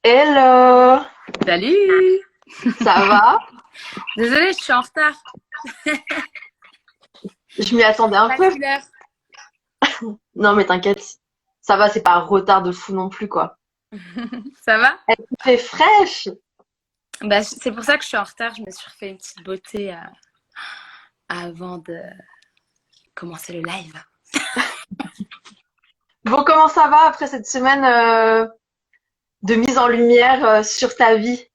Hello, Salut! ça va? Désolée, je suis en retard. Je m'y attendais un À peu. quelle heure? Non mais t'inquiète, ça va, c'est pas un retard de fou non plus quoi. Ça va? Elle fait fraîche. Bah, c'est pour ça que je suis en retard. Je me suis refait une petite beauté avant de commencer le live. Bon, comment ça va après cette semaine de mise en lumière sur ta vie?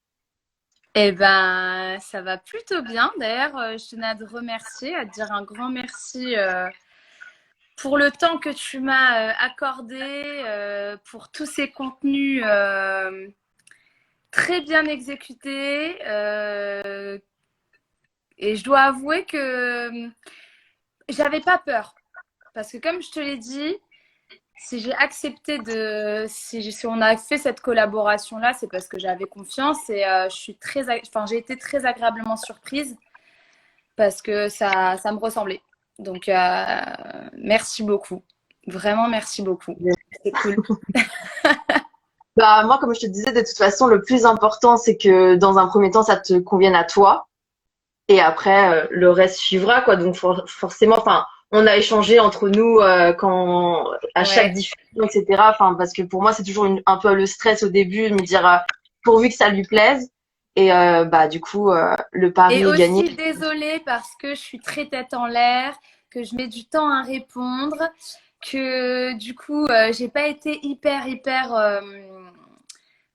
Eh ben, ça va plutôt bien. D'ailleurs, je tenais à te remercier, à te dire un grand merci pour le temps que tu m'as accordé, pour tous ces contenus très bien exécutés. Et je dois avouer que j'avais pas peur. Parce que comme je te l'ai dit, si j'ai accepté si on a fait cette collaboration-là, c'est parce que j'avais confiance et je suis enfin, j'ai été très agréablement surprise parce que ça me ressemblait. Donc, merci beaucoup. Vraiment, merci beaucoup. C'est cool. Bah moi, comme je te disais, de toute façon, le plus important, c'est que dans un premier temps, ça te convienne à toi. Et après, le reste suivra, quoi. Donc forcément, enfin, on a échangé entre nous quand à chaque Ouais. diffusion, etc. Enfin, parce que pour moi, c'est toujours un peu le stress au début de me dire pourvu que ça lui plaise. Et bah du coup, le Et pari est gagné. aussi, désolée parce que je suis très tête en l'air, que je mets du temps à répondre, que du coup, j'ai pas été hyper,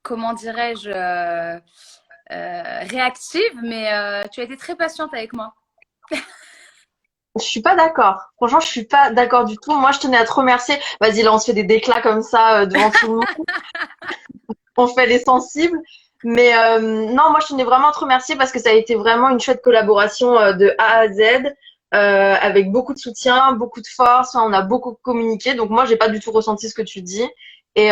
comment dirais-je, réactive, mais tu as été très patiente avec moi. Je suis pas d'accord. Franchement, je suis pas d'accord du tout. Moi, je tenais à te remercier. Vas-y, là, on se fait des déclats comme ça devant tout le monde. On fait les sensibles. Mais non, moi je tenais vraiment à te remercier parce que ça a été vraiment une chouette collaboration de A à Z, avec beaucoup de soutien, beaucoup de force. Enfin, on a beaucoup communiqué, donc moi j'ai pas du tout ressenti ce que tu dis. Et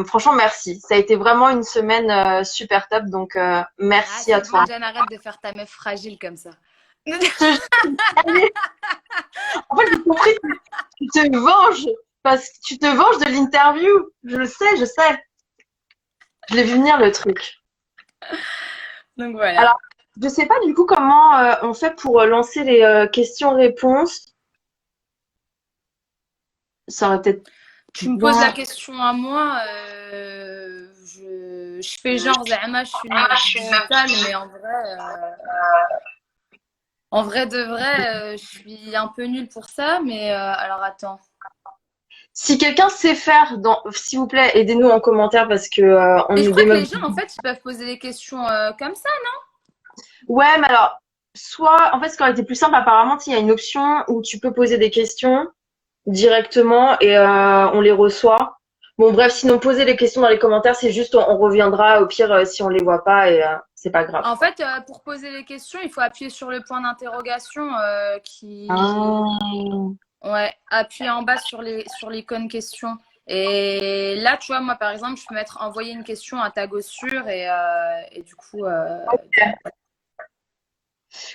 franchement, merci. Ça a été vraiment une semaine super top, donc Ah, merci à c'est toi. bon, Jeanne, arrête de faire ta meuf fragile comme ça. Je te jure, en fait, j'ai compris que tu te venges parce que tu te venges de l'interview. Je le sais, je sais. Je l'ai vu venir le truc. Donc voilà. Alors, je sais pas du coup comment on fait pour lancer les questions-réponses. Ça aurait peut-être Tu me poses la bien. question à moi, je fais genre, Zahma, je suis une meuf du digital, mais en vrai de vrai, je suis un peu nulle pour ça, mais alors attends. Si quelqu'un sait faire, s'il vous plaît, aidez-nous en commentaire parce que on Et je est crois des que meufs. les gens, en fait, ils peuvent poser des questions comme ça. Ouais, mais alors, soit, en fait, ce qui aurait été plus simple, apparemment, il y a une option où tu peux poser des questions directement et on les reçoit. Bon, bref, sinon, posez les questions dans les commentaires, c'est juste, on reviendra au pire si on les voit pas et c'est pas grave. En fait, pour poser les questions, il faut appuyer sur le point d'interrogation Ah. Ouais, appuyer en bas sur l'icône question. Et là, tu vois, moi, par exemple, je peux mettre envoyer une question à ta gossure et du coup,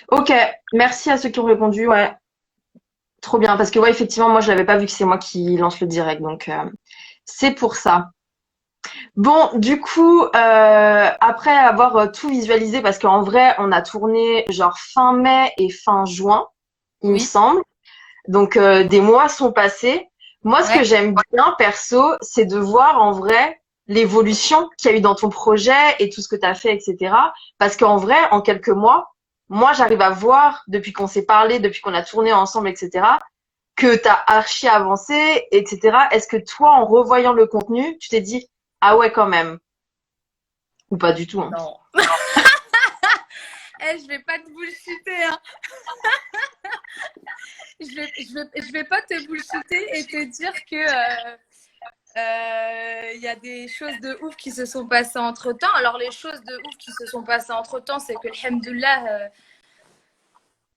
Ok, merci à ceux qui ont répondu, ouais. Trop bien, parce que ouais, effectivement, moi je l'avais pas vu que c'est moi qui lance le direct, donc c'est pour ça. Bon, du coup, après avoir tout visualisé, parce qu'en vrai, on a tourné genre fin mai et fin juin, il me oui, semble. Donc des mois sont passés. Moi, ce que ouais. j'aime bien, perso, c'est de voir en vrai l'évolution qu'il y a eu dans ton projet et tout ce que tu as fait, etc. Parce qu'en vrai, en quelques mois, moi, j'arrive à voir, depuis qu'on s'est parlé, depuis qu'on a tourné ensemble, etc., que tu as archi avancé, etc. Est-ce que toi, en revoyant le contenu, tu t'es dit, ah ouais, quand même, ou pas du tout, hein. Non. Eh, je vais pas te bullshiter, hein. Je vais pas te bullshiter et te dire que y a des choses de ouf qui se sont passées entre temps. Alors, les choses de ouf qui se sont passées entre temps, c'est que, alhamdoulilah,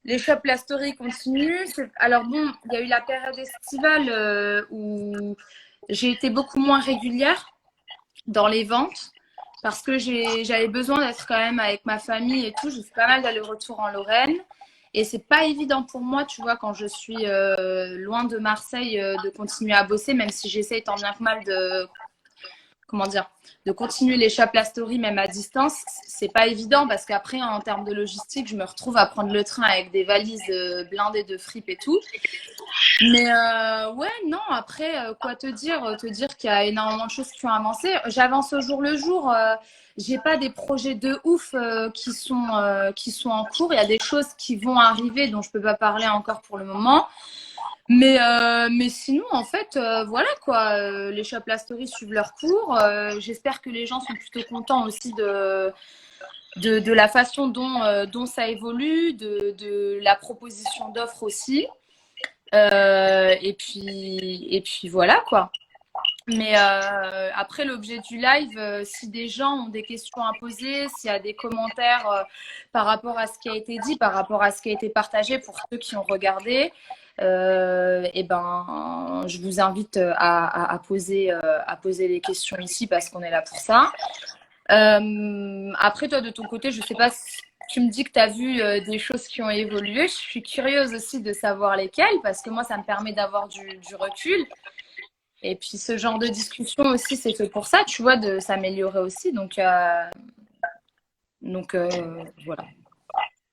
les shops, la story continue. Alors bon, il y a eu la période estivale où j'ai été beaucoup moins régulière dans les ventes parce que j'avais besoin d'être quand même avec ma famille et tout. Je fais pas mal d'allers-retours en Lorraine. Et c'est pas évident pour moi, tu vois, quand je suis loin de Marseille, de continuer à bosser, même si j'essaye tant bien que mal comment dire, de continuer les shop la story même à distance, c'est pas évident parce qu'après, en termes de logistique, je me retrouve à prendre le train avec des valises blindées de fripes et tout. Mais ouais, non, après, quoi te dire? Te dire qu'il y a énormément de choses qui ont avancé. J'avance au jour le jour. J'ai pas des projets de ouf qui sont en cours. Il y a des choses qui vont arriver dont je peux pas parler encore pour le moment. Mais sinon, en fait, voilà quoi. Les shop la story suivent leur cours. J'espère que les gens sont plutôt contents aussi de la façon dont ça évolue, de la proposition d'offres aussi. Et puis voilà quoi. Mais après, l'objet du live, si des gens ont des questions à poser, s'il y a des commentaires par rapport à ce qui a été dit, par rapport à ce qui a été partagé pour ceux qui ont regardé, et ben, je vous invite à poser les questions ici parce qu'on est là pour ça. Après, toi, de ton côté, je sais pas si tu me dis que tu as vu des choses qui ont évolué. Je suis curieuse aussi de savoir lesquelles parce que moi, ça me permet d'avoir du recul. Et puis, ce genre de discussion aussi, c'est fait pour ça, tu vois, de s'améliorer aussi. Donc voilà.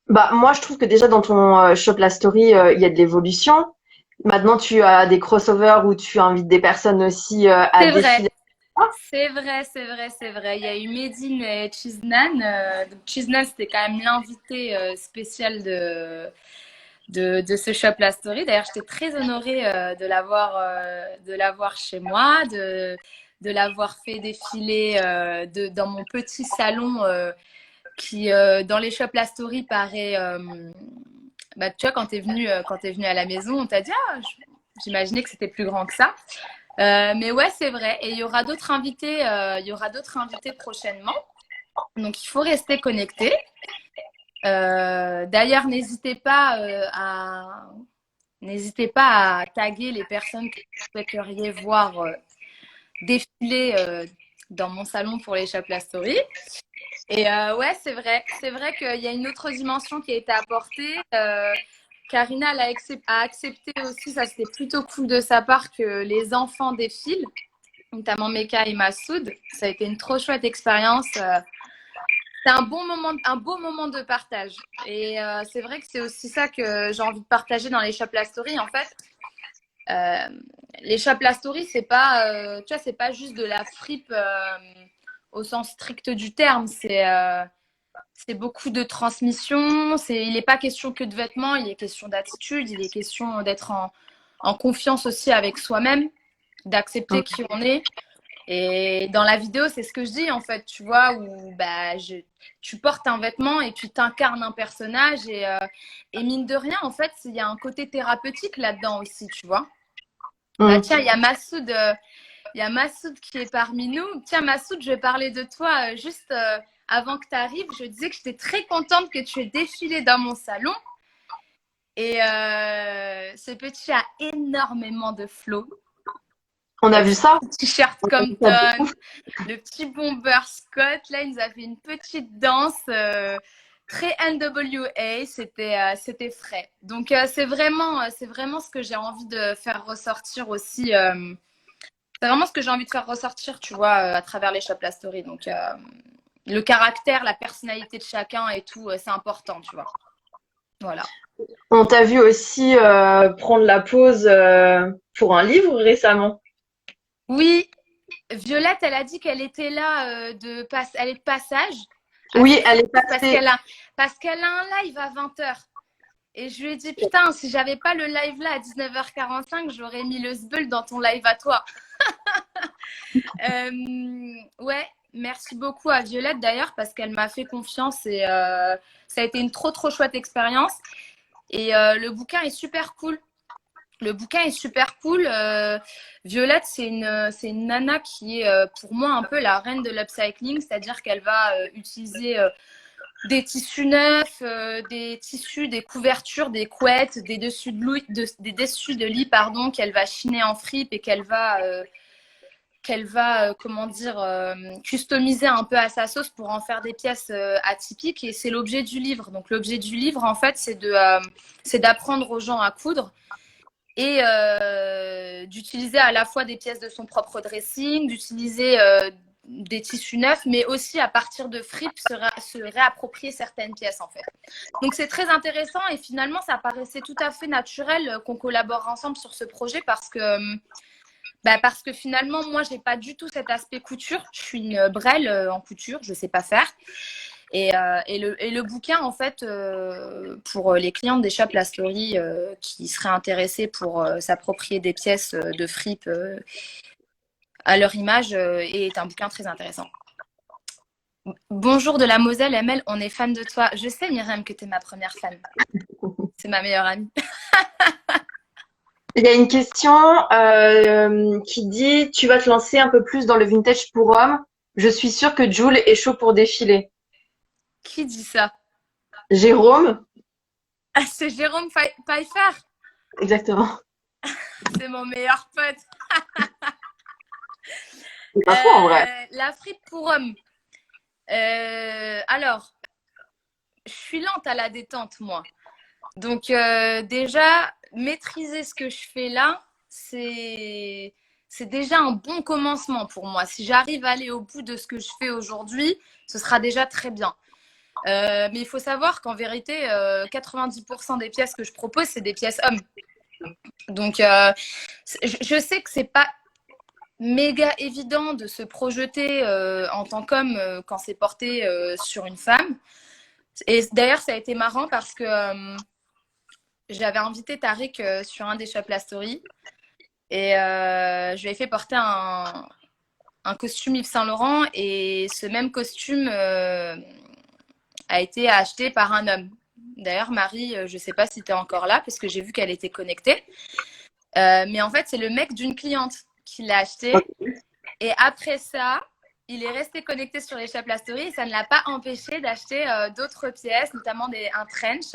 Bah, moi, je trouve que déjà dans ton Shop la Story, il y a de l'évolution. Maintenant, tu as des crossovers où tu invites des personnes aussi à C'est vrai. défiler. C'est vrai, c'est vrai, c'est vrai. Il y a eu Medine et Chiznan. Donc Chiznan, c'était quand même l'invité spécial de ce Shop La Story. D'ailleurs, j'étais très honorée de l'avoir chez moi, de l'avoir fait défiler dans mon petit salon qui, dans les Shop La Story, paraît... bah, tu vois, quand t'es venu à la maison, on t'a dit, ah, j'imaginais que c'était plus grand que ça. Mais ouais, c'est vrai. Et il y aura d'autres invités prochainement. Donc, il faut rester connecté. D'ailleurs, n'hésitez pas à taguer les personnes que vous souhaiteriez voir défiler dans mon salon pour les Shop La Story. Et ouais, c'est vrai qu'il y a une autre dimension qui a été apportée. Karina a accepté aussi, ça c'était plutôt cool de sa part, que les enfants défilent, notamment Meka et Massoud. Ça a été une trop chouette expérience. C'est un beau moment de partage. Et c'est vrai que c'est aussi ça que j'ai envie de partager dans les Shop La Story. En fait, les Shop La Story, c'est pas, tu vois, c'est pas juste de la fripe au sens strict du terme. C'est beaucoup de transmission. Il n'est pas question que de vêtements, il est question d'attitude, il est question d'être en confiance aussi avec soi-même, d'accepter qui on est. Et dans la vidéo, c'est ce que je dis en fait, tu vois, où bah, tu portes un vêtement et tu t'incarnes un personnage. Et mine de rien, en fait, il y a un côté thérapeutique là-dedans aussi, tu vois. Bah, tiens, il y a Massoud qui est parmi nous. Tiens, Massoud, je vais parler de toi juste avant que tu arrives. Je disais que j'étais très contente que tu aies défilé dans mon salon. Et ce petit a énormément de flow. On a vu ça. Le t-shirt Compton, le petit bomber Scott. Là, il nous a fait une petite danse très NWA. C'était frais. Donc, c'est vraiment ce que j'ai envie de faire ressortir aussi. C'est vraiment ce que j'ai envie de faire ressortir, tu vois, à travers les Shop La Story. Donc, le caractère, la personnalité de chacun et tout, c'est important, tu vois. Voilà. On t'a vu aussi prendre la pause pour un livre récemment. Oui, Violette, elle a dit qu'elle était là, elle est de passage. Oui, elle est passée. Parce qu'elle a un live à 20h. Et je lui ai dit, putain, si j'avais pas le live là à 19h45, j'aurais mis le sbeul dans ton live à toi. Ouais, merci beaucoup à Violette d'ailleurs parce qu'elle m'a fait confiance et ça a été une trop chouette expérience. Et le bouquin est super cool. Le bouquin est super cool. Violette, c'est une nana qui est pour moi un peu la reine de l'upcycling, c'est-à-dire qu'elle va utiliser des tissus neufs, des tissus, des couvertures, des couettes, des dessus de lit, pardon, qu'elle va chiner en fripe et qu'elle va comment dire, customiser un peu à sa sauce pour en faire des pièces atypiques. Et c'est l'objet du livre. Donc l'objet du livre, en fait, c'est d'apprendre aux gens à coudre et d'utiliser à la fois des pièces de son propre dressing, d'utiliser des tissus neufs, mais aussi à partir de fripes se réapproprier certaines pièces en fait. Donc c'est très intéressant et finalement ça paraissait tout à fait naturel qu'on collabore ensemble sur ce projet parce que finalement moi j'ai pas du tout cet aspect couture. Je suis une brêle en couture, je sais pas faire. Et le bouquin, en fait, pour les clientes des Shop La Story qui seraient intéressées pour s'approprier des pièces de fripe à leur image, est un bouquin très intéressant. Bonjour de la Moselle, ML, on est fan de toi. Je sais, Myriam, que tu es ma première fan. C'est ma meilleure amie. Il y a une question qui dit, tu vas te lancer un peu plus dans le vintage pour hommes. Je suis sûre que Jules est chaud pour défiler. Qui dit ça? Jérôme? Ah, c'est Jérôme Pfeiffer. Exactement. C'est mon meilleur pote. C'est pas faux en vrai. La fripe pour hommes. Alors, je suis lente à la détente, moi. Donc, déjà, maîtriser ce que je fais là, c'est déjà un bon commencement pour moi. Si j'arrive à aller au bout de ce que je fais aujourd'hui, ce sera déjà très bien. Mais il faut savoir qu'en vérité, 90% des pièces que je propose, c'est des pièces hommes. Donc, je sais que c'est pas méga évident de se projeter en tant qu'homme quand c'est porté sur une femme. Et d'ailleurs, ça a été marrant parce que j'avais invité Tariq sur un des Shop La Story et je lui ai fait porter un costume Yves Saint Laurent et ce même costume a été acheté par un homme. D'ailleurs, Marie, je ne sais pas si tu es encore là parce que j'ai vu qu'elle était connectée. Mais en fait, c'est le mec d'une cliente qui l'a acheté. Et après ça, il est resté connecté sur les Shop La Story et ça ne l'a pas empêché d'acheter d'autres pièces, notamment un trench.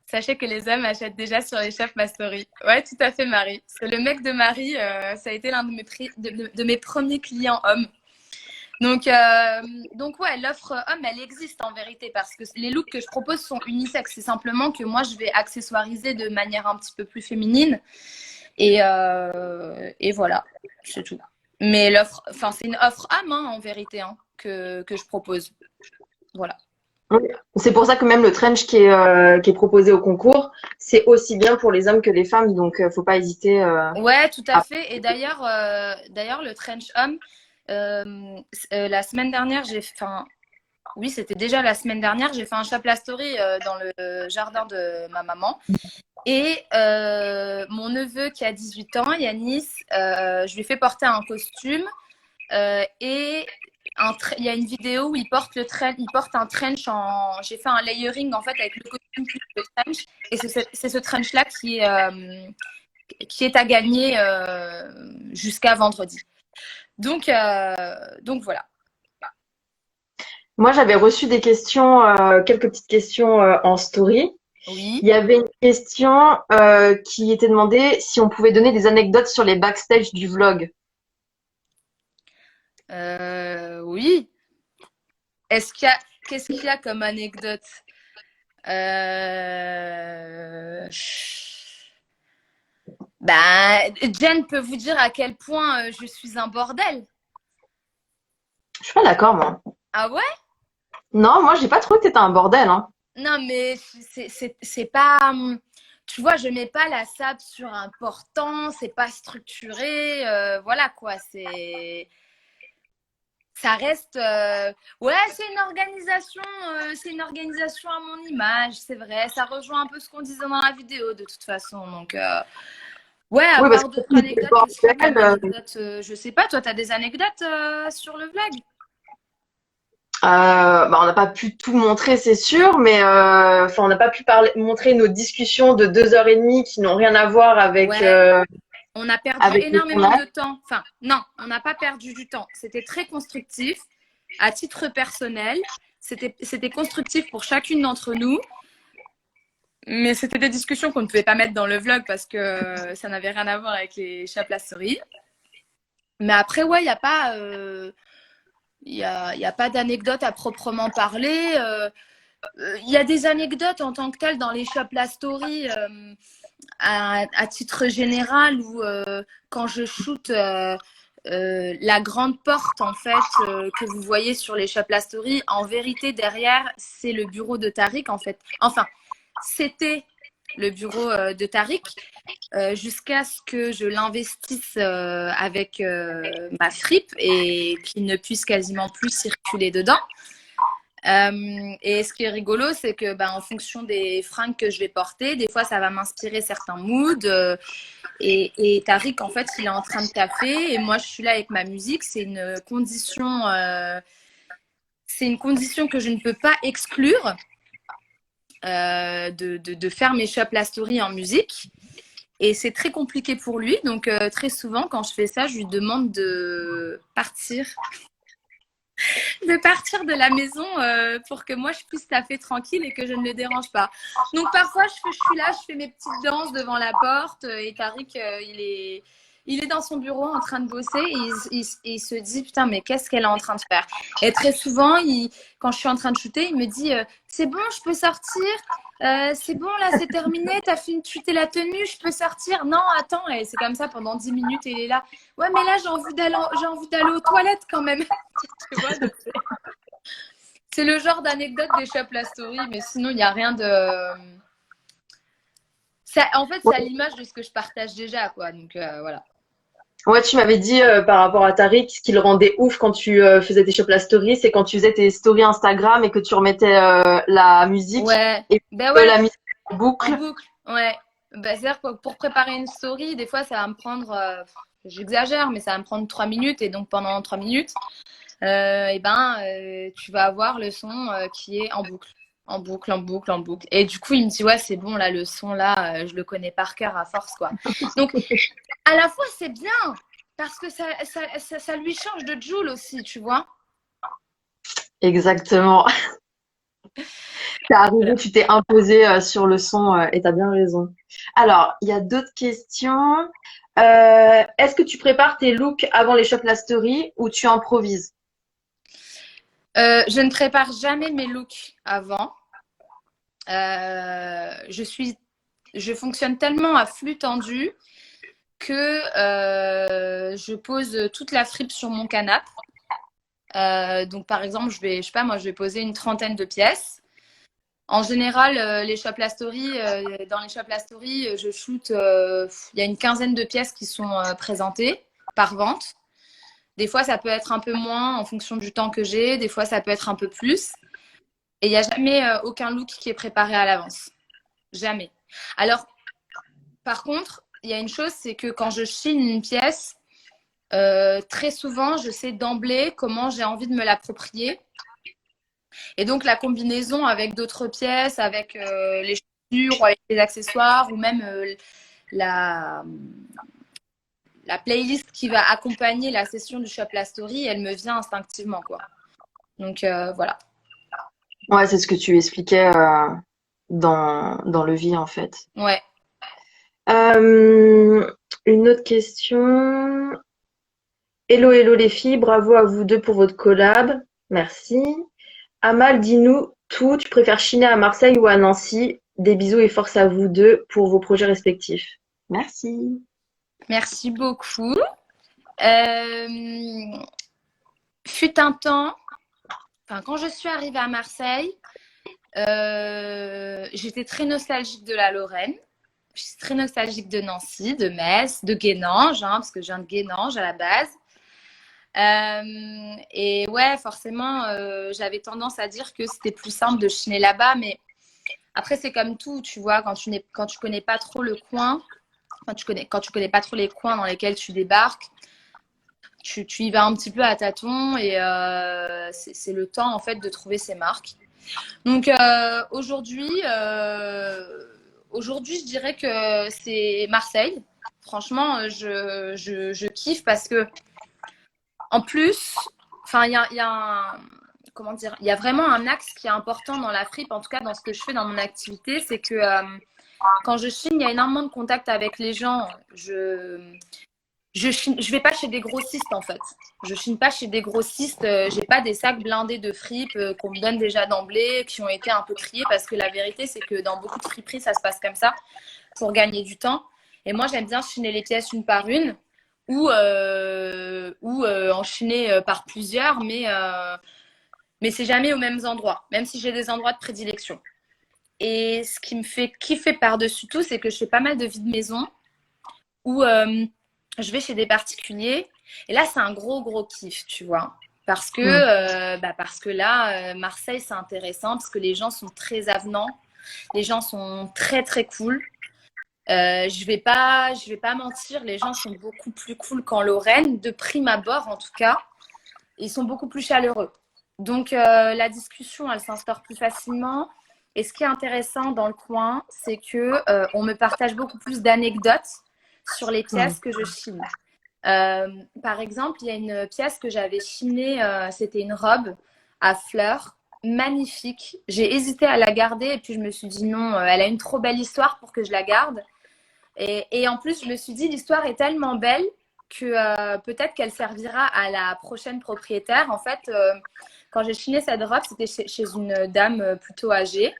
Sachez que les hommes achètent déjà sur les Shop La Story. Ouais, tout à fait, Marie. C'est le mec de Marie. Ça a été l'un de mes premiers clients hommes. Donc ouais, l'offre homme, elle existe en vérité parce que les looks que je propose sont unisexes. C'est simplement que moi, je vais accessoiriser de manière un petit peu plus féminine. Et voilà, c'est tout. Mais c'est une offre homme en vérité que je propose. Voilà. C'est pour ça que même le trench qui est proposé au concours, c'est aussi bien pour les hommes que les femmes, donc faut pas hésiter. Ouais, tout à fait. Et d'ailleurs, le trench homme, la semaine dernière, oui, c'était déjà la semaine dernière, j'ai fait un Shop La Story dans le jardin de ma maman. Et mon neveu qui a 18 ans, Yanis, je lui ai fait porter un costume et il y a une vidéo où il porte un trench j'ai fait un layering en fait avec le costume plus le trench et c'est ce trench là qui est à gagner jusqu'à vendredi. Donc voilà. Moi, j'avais reçu des questions, quelques petites questions en story. Oui. Il y avait une question qui était demandée si on pouvait donner des anecdotes sur les backstage du vlog. Oui. Qu'est-ce qu'il y a comme anecdote? Jen peut vous dire à quel point je suis un bordel. Je suis pas d'accord, moi. Ah ouais? Non, moi, j'ai pas trouvé que t'étais un bordel, hein. Non, mais c'est pas. Tu vois, je mets pas la sable sur un portant, c'est pas structuré. Voilà quoi, ça reste. Ouais, c'est une organisation à mon image, c'est vrai. Ça rejoint un peu ce qu'on disait dans la vidéo de toute façon. Donc, ouais, à Oui, parce part que d'autres anecdotes, bordel, qu'est-ce qu'il y a comme anecdote je sais pas, toi, tu as des anecdotes sur le vlog? on n'a pas pu tout montrer, c'est sûr, mais on n'a pas pu montrer nos discussions de 2 heures et demie qui n'ont rien à voir avec Ouais. On a perdu avec le énormément tournage. de temps. Enfin, non, on n'a pas perdu du temps. C'était très constructif. À titre personnel, c'était constructif pour chacune d'entre nous. Mais c'était des discussions qu'on ne pouvait pas mettre dans le vlog parce que ça n'avait rien à voir avec les Shop La Story. Mais après, ouais, il n'y a pas, y a pas d'anecdote à proprement parler. Il y a des anecdotes en tant que telles dans les Shop La Story à titre général où quand je shoot la grande porte en fait que vous voyez sur les Shop La Story, en vérité derrière c'est le bureau de Tariq en fait. Enfin, c'était le bureau de Tariq jusqu'à ce que je l'investisse avec ma fripe et qu'il ne puisse quasiment plus circuler dedans. Et ce qui est rigolo, c'est que en fonction des fringues que je vais porter, des fois ça va m'inspirer certains moods. Et Tariq, en fait, il est en train de taffer et moi je suis là avec ma musique. C'est une condition que je ne peux pas exclure de faire mes Shop La Story en musique. Et c'est très compliqué pour lui. Donc très souvent, quand je fais ça, je lui demande de partir de la maison pour que moi je puisse taffer tranquille et que je ne le dérange pas. Donc parfois je suis là, je fais mes petites danses devant la porte et Tariq il est dans son bureau en train de bosser et il se dit putain mais qu'est-ce qu'elle est en train de faire. Et très souvent quand je suis en train de shooter il me dit c'est bon je peux sortir, c'est bon là c'est terminé, t'as fini de shooter la tenue, je peux sortir. Non attends, et c'est comme ça pendant 10 minutes et il est là ouais mais là j'ai envie d'aller aux toilettes quand même. Tu vois, donc c'est le genre d'anecdote des Shop La Story, mais sinon il n'y a rien de. En fait, c'est à l'image de ce que je partage déjà, quoi. Donc voilà. Ouais, tu m'avais dit par rapport à Tariq, ce qui le rendait ouf quand tu faisais tes Shop La Story, c'est quand tu faisais tes stories Instagram et que tu remettais la musique Ouais, et ben la ouais, musique en boucle. en boucle. Ouais. C'est-à-dire que pour préparer une story, des fois, ça va me prendre, j'exagère, mais ça va me prendre 3 minutes. Et donc, pendant 3 minutes, tu vas avoir le son qui est en boucle. En boucle, en boucle, en boucle. Et du coup, il me dit, ouais, c'est bon, là, le son, là, je le connais par cœur à force, quoi. Donc, à la fois, c'est bien, parce que ça lui change de Joule aussi, tu vois. Exactement. T'es arrivé, Voilà. tu t'es imposé sur le son et t'as bien raison. Alors, il y a d'autres questions. Est-ce que tu prépares tes looks avant les Shop La Story ou tu improvises? Je ne prépare jamais mes looks avant. Je fonctionne tellement à flux tendu que je pose toute la fripe sur mon canapé. Donc, par exemple, je sais pas, moi, je vais poser une trentaine de pièces. En général, les Shop La Story, dans les Shop La Story, je shoot, il y a une quinzaine de pièces qui sont présentées par vente. Des fois, ça peut être un peu moins en fonction du temps que j'ai. Des fois, ça peut être un peu plus. Et il n'y a jamais aucun look qui est préparé à l'avance. Jamais. Alors, par contre, il y a une chose, c'est que quand je chine une pièce, très souvent, je sais d'emblée comment j'ai envie de me l'approprier. Et donc, la combinaison avec d'autres pièces, avec les chaussures, ou avec les accessoires, ou même la, la playlist qui va accompagner la session du Shop La Story, elle me vient instinctivement, quoi. Donc, voilà. Ouais, c'est ce que tu expliquais dans le vie en fait. Ouais. Une autre question. Hello, hello les filles, bravo à vous deux pour votre collab. Merci. Amal, dis-nous tout. Tu préfères chiner à Marseille ou à Nancy? Des bisous et force à vous deux pour vos projets respectifs. Merci. Merci beaucoup. Fut un temps, quand je suis arrivée à Marseille, j'étais très nostalgique de la Lorraine. Je suis très nostalgique de Nancy, de Metz, de Guénange, parce que je viens de Guénange à la base. Et ouais, forcément, j'avais tendance à dire que c'était plus simple de chiner là-bas, mais après, c'est comme tout, tu vois, quand tu connais pas trop le coin, quand tu connais pas trop les coins dans lesquels tu débarques, tu y vas un petit peu à tâtons et c'est le temps, en fait, de trouver ses marques. Donc, aujourd'hui, je dirais que c'est Marseille. Franchement, je kiffe parce que en plus, comment dire, il y a vraiment un axe qui est important dans la fripe, en tout cas dans ce que je fais dans mon activité, c'est que quand je chine, il y a énormément de contact avec les gens. Je vais pas chez des grossistes en fait. Je chine pas chez des grossistes. J'ai pas des sacs blindés de fripes qu'on me donne déjà d'emblée, qui ont été un peu triés parce que la vérité c'est que dans beaucoup de friperies ça se passe comme ça pour gagner du temps. Et moi j'aime bien chiner les pièces une par une ou enchaîner par plusieurs, mais c'est jamais aux mêmes endroits, même si j'ai des endroits de prédilection. Et ce qui me fait kiffer par-dessus tout, c'est que je fais pas mal de vie de maison où je vais chez des particuliers. Et là, c'est un gros kiff, tu vois. Parce que là, Marseille, c'est intéressant parce que les gens sont très avenants. Les gens sont très cool. Je vais pas mentir, les gens sont beaucoup plus cool qu'en Lorraine, de prime abord en tout cas. Ils sont beaucoup plus chaleureux. Donc, la discussion, elle s'instaure plus facilement. Et ce qui est intéressant dans le coin, c'est que on me partage beaucoup plus d'anecdotes sur les pièces que je chine. Par exemple, il y a une pièce que j'avais chinée, c'était une robe à fleurs, magnifique. J'ai hésité à la garder et puis je me suis dit non, elle a une trop belle histoire pour que je la garde. Et en plus, je me suis dit, l'histoire est tellement belle que peut-être qu'elle servira à la prochaine propriétaire. En fait, quand j'ai chiné cette robe, c'était chez une dame plutôt âgée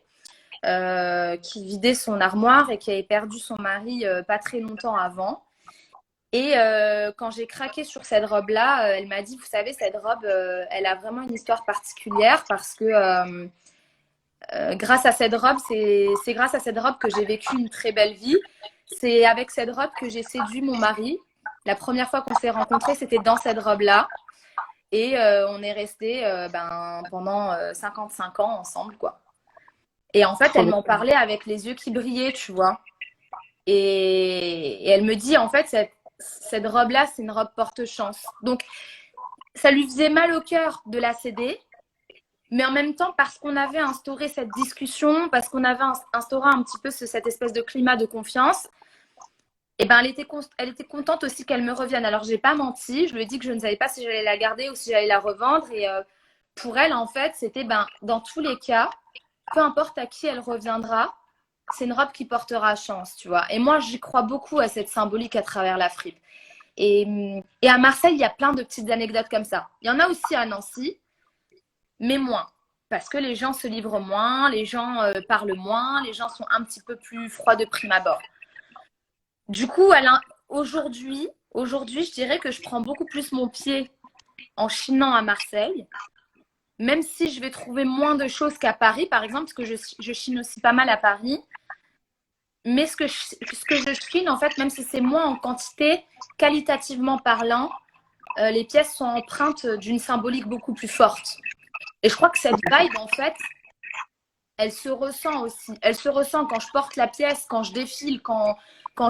qui vidait son armoire et qui avait perdu son mari pas très longtemps avant. Et quand j'ai craqué sur cette robe-là, elle m'a dit, vous savez, cette robe, elle a vraiment une histoire particulière parce que grâce à cette robe, c'est grâce à cette robe que j'ai vécu une très belle vie. C'est avec cette robe que j'ai séduit mon mari. La première fois qu'on s'est rencontrés, c'était dans cette robe-là. Et on est restés pendant 55 ans ensemble, quoi. Et en fait, elle m'en parlait avec les yeux qui brillaient, tu vois. Et elle me dit, en fait, cette robe-là, c'est une robe porte-chance. Donc, ça lui faisait mal au cœur de la céder. Mais en même temps, parce qu'on avait instauré cette discussion, parce qu'on avait instauré un petit peu cette espèce de climat de confiance, et ben elle était contente aussi qu'elle me revienne. Alors, j'ai pas menti, je lui ai dit que je ne savais pas si j'allais la garder ou si j'allais la revendre. Et pour elle, en fait, c'était dans tous les cas, peu importe à qui elle reviendra, c'est une robe qui portera chance, tu vois. Et moi, j'y crois beaucoup à cette symbolique à travers la fripe. Et à Marseille, il y a plein de petites anecdotes comme ça. Il y en a aussi à Nancy, mais moins. Parce que les gens se livrent moins, les gens parlent moins, les gens sont un petit peu plus froids de prime abord. Du coup, aujourd'hui, je dirais que je prends beaucoup plus mon pied en chinant à Marseille, même si je vais trouver moins de choses qu'à Paris, par exemple, parce que je chine aussi pas mal à Paris. Mais ce que je chine, en fait, même si c'est moins en quantité, qualitativement parlant, les pièces sont empreintes d'une symbolique beaucoup plus forte. Et je crois que cette vibe, en fait, elle se ressent aussi. Elle se ressent quand je porte la pièce, quand je défile, quand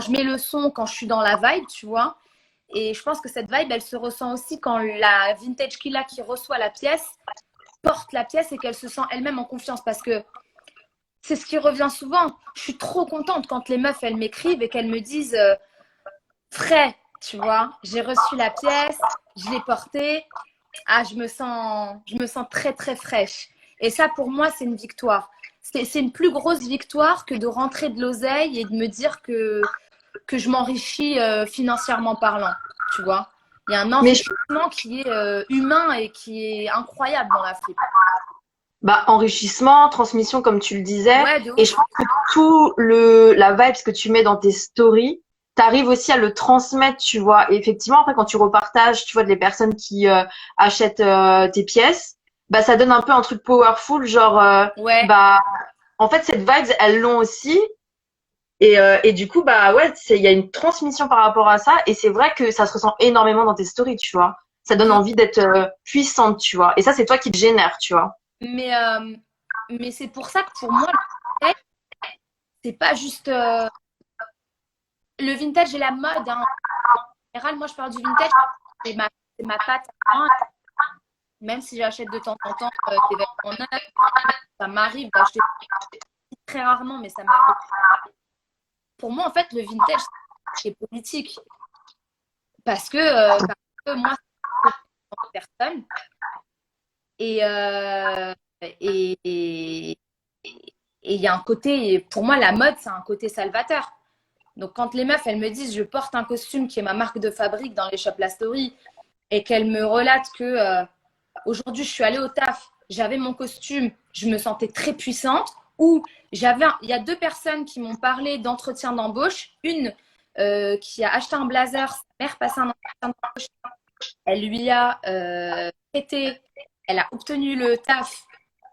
je mets le son, quand je suis dans la vibe, tu vois. Et je pense que cette vibe, elle se ressent aussi quand la vintage Killa qui reçoit la pièce porte la pièce et qu'elle se sent elle-même en confiance. Parce que c'est ce qui revient souvent. Je suis trop contente quand les meufs, elles m'écrivent et qu'elles me disent frais, tu vois. J'ai reçu la pièce, je l'ai portée. Ah, je me sens très, très fraîche. Et ça, pour moi, c'est une victoire. C'est une plus grosse victoire que de rentrer de l'oseille et de me dire que je m'enrichis financièrement parlant, tu vois. Il y a un enrichissement qui est humain et qui est incroyable dans l'Afrique. Enrichissement, transmission, comme tu le disais. Ouais, de Et ouf. je pense que la vibe que tu mets dans tes stories, t'arrives aussi à le transmettre, tu vois. Et effectivement, après, quand tu repartages, tu vois, des personnes qui achètent tes pièces, ça donne un peu un truc powerful, genre, Ouais. en fait, cette vibe, elles l'ont aussi. Et du coup, ouais, il y a une transmission par rapport à ça. Et c'est vrai que ça se ressent énormément dans tes stories, tu vois. Ça donne envie d'être puissante, tu vois. Et ça, c'est toi qui te génère, tu vois. Mais c'est pour ça que pour moi, c'est pas juste le vintage et la mode. Hein. En général, moi, je parle du vintage, c'est ma patte. Hein. Même si j'achète de temps en temps des vêtements neufs, ça m'arrive d'acheter très rarement, mais ça m'arrive. Pour moi, en fait, le vintage, c'est politique. Parce que moi, c'est personne. Et il y a un côté, pour moi, la mode, c'est un côté salvateur. Donc, quand les meufs, elles me disent, je porte un costume qui est ma marque de fabrique dans les shops La Story, et qu'elles me relatent que aujourd'hui, je suis allée au taf, j'avais mon costume, je me sentais très puissante, ou il y a 2 personnes qui m'ont parlé d'entretien d'embauche, une qui a acheté un blazer, sa mère passait un entretien Elle lui a traité, elle a obtenu le taf.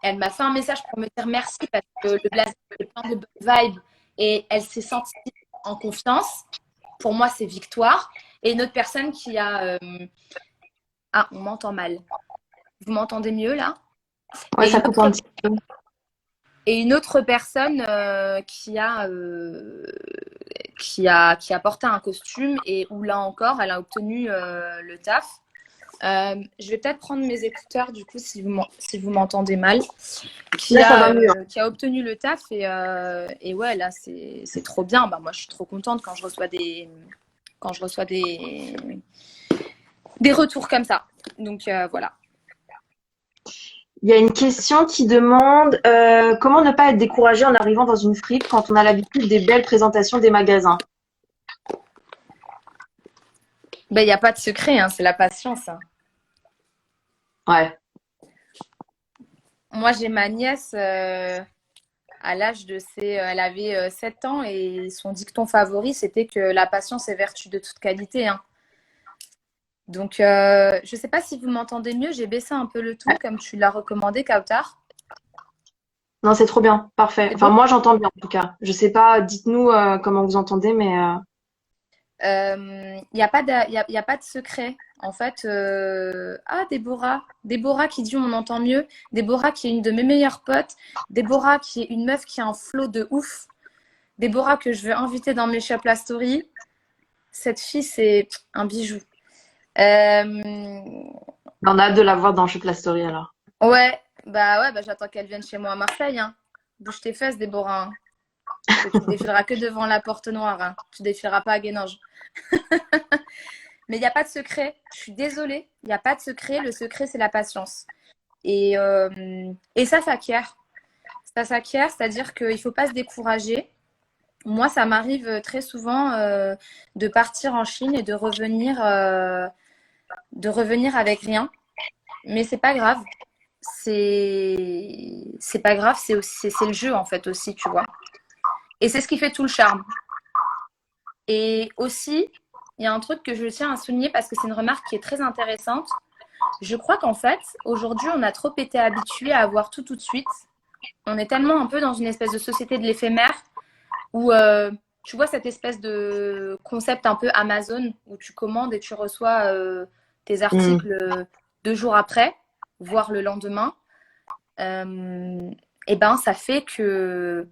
Elle m'a fait un message pour me dire merci parce que le blazer était plein de bonnes vibes et elle s'est sentie en confiance. Pour moi, c'est victoire. Et une autre personne qui a... Ah, on m'entend mal. Vous m'entendez mieux là? Ouais, Et ça une coupe un autre, petit peu. et une autre personne qui a porté un costume et où là encore, elle a obtenu le taf. Je vais peut-être prendre mes écouteurs du coup si vous m'entendez mal. Là, ça va mieux. Qui a obtenu le taf et ouais, là, c'est trop bien. Bah, moi, je suis trop contente quand je reçois des retours comme ça. Donc, voilà. Il y a une question qui demande comment ne pas être découragé en arrivant dans une fripe quand on a l'habitude des belles présentations des magasins. Ben, il n'y a pas de secret, hein, c'est la patience. Hein. Ouais. Moi, j'ai ma nièce à l'âge de elle avait 7 ans et son dicton favori, c'était que la patience est vertu de toute qualité. Hein. Donc, je ne sais pas si vous m'entendez mieux, j'ai baissé un peu le ton comme tu l'as recommandé, Kautar. Non, c'est trop bien. Parfait. C'est Enfin, bon? moi, j'entends bien en tout cas. Je sais pas, dites-nous comment vous entendez, mais Il n'y a pas y a pas de secret. En fait, ah, Déborah. Déborah qui dit on entend mieux. Déborah qui est une de mes meilleures potes. Déborah qui est une meuf qui a un flow de ouf. Déborah que je veux inviter dans mes Shop La Story. Cette fille, c'est un bijou. on a hâte de la voir dans Chute la Story alors. Ouais, bah j'attends qu'elle vienne chez moi à Marseille. Hein. Bouge tes fesses, Déborah. Hein. Que tu défileras que devant la porte noire. Hein. Tu défileras pas à Guénange. Mais il n'y a pas de secret. Je suis désolée. Il n'y a pas de secret. Le secret, c'est la patience. Et ça s'acquiert. Ça s'acquiert, c'est-à-dire qu'il ne faut pas se décourager. Moi, ça m'arrive très souvent de partir en Chine et de revenir avec rien. Mais c'est pas grave. C'est pas grave, c'est le jeu en fait aussi, tu vois. Et c'est ce qui fait tout le charme. Et aussi, il y a un truc que je tiens à souligner parce que c'est une remarque qui est très intéressante. Je crois qu'en fait, aujourd'hui, on a trop été habitués à avoir tout de suite. On est tellement un peu dans une espèce de société de l'éphémère où tu vois cette espèce de concept un peu Amazon où tu commandes et tu reçois tes Mm. articles 2 jours après, voire le lendemain. Et ben, ça fait que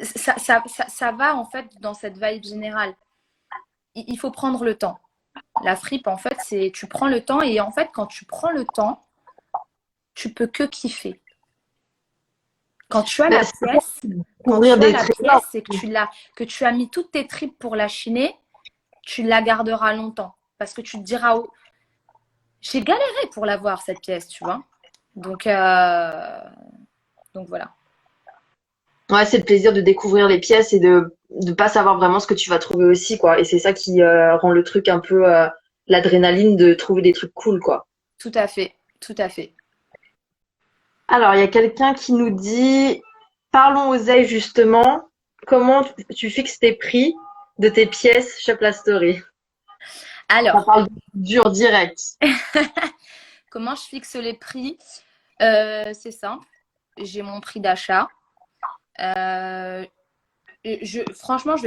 ça va en fait dans cette vibe générale. Il faut prendre le temps. La fripe, en fait, c'est tu prends le temps et en fait, quand tu prends le temps, tu peux que kiffer. Quand tu as Ben, la c'est pièce, quand ouvrir tu as des la trésors. pièce et que tu as mis toutes tes tripes pour la chiner, tu la garderas longtemps. Parce que tu te diras, oh, j'ai galéré pour l'avoir, cette pièce, tu vois. Donc, voilà. Ouais, c'est le plaisir de découvrir les pièces et de pas savoir vraiment ce que tu vas trouver aussi, quoi. Et c'est ça qui rend le truc un peu l'adrénaline de trouver des trucs cool, quoi. Tout à fait. Tout à fait. Alors, il y a quelqu'un qui nous dit, parlons oseille justement. Comment tu fixes tes prix de tes pièces Shop La Story? Ça Alors, parle dur direct. comment je fixe les prix? C'est simple. J'ai mon prix d'achat. Euh, franchement, je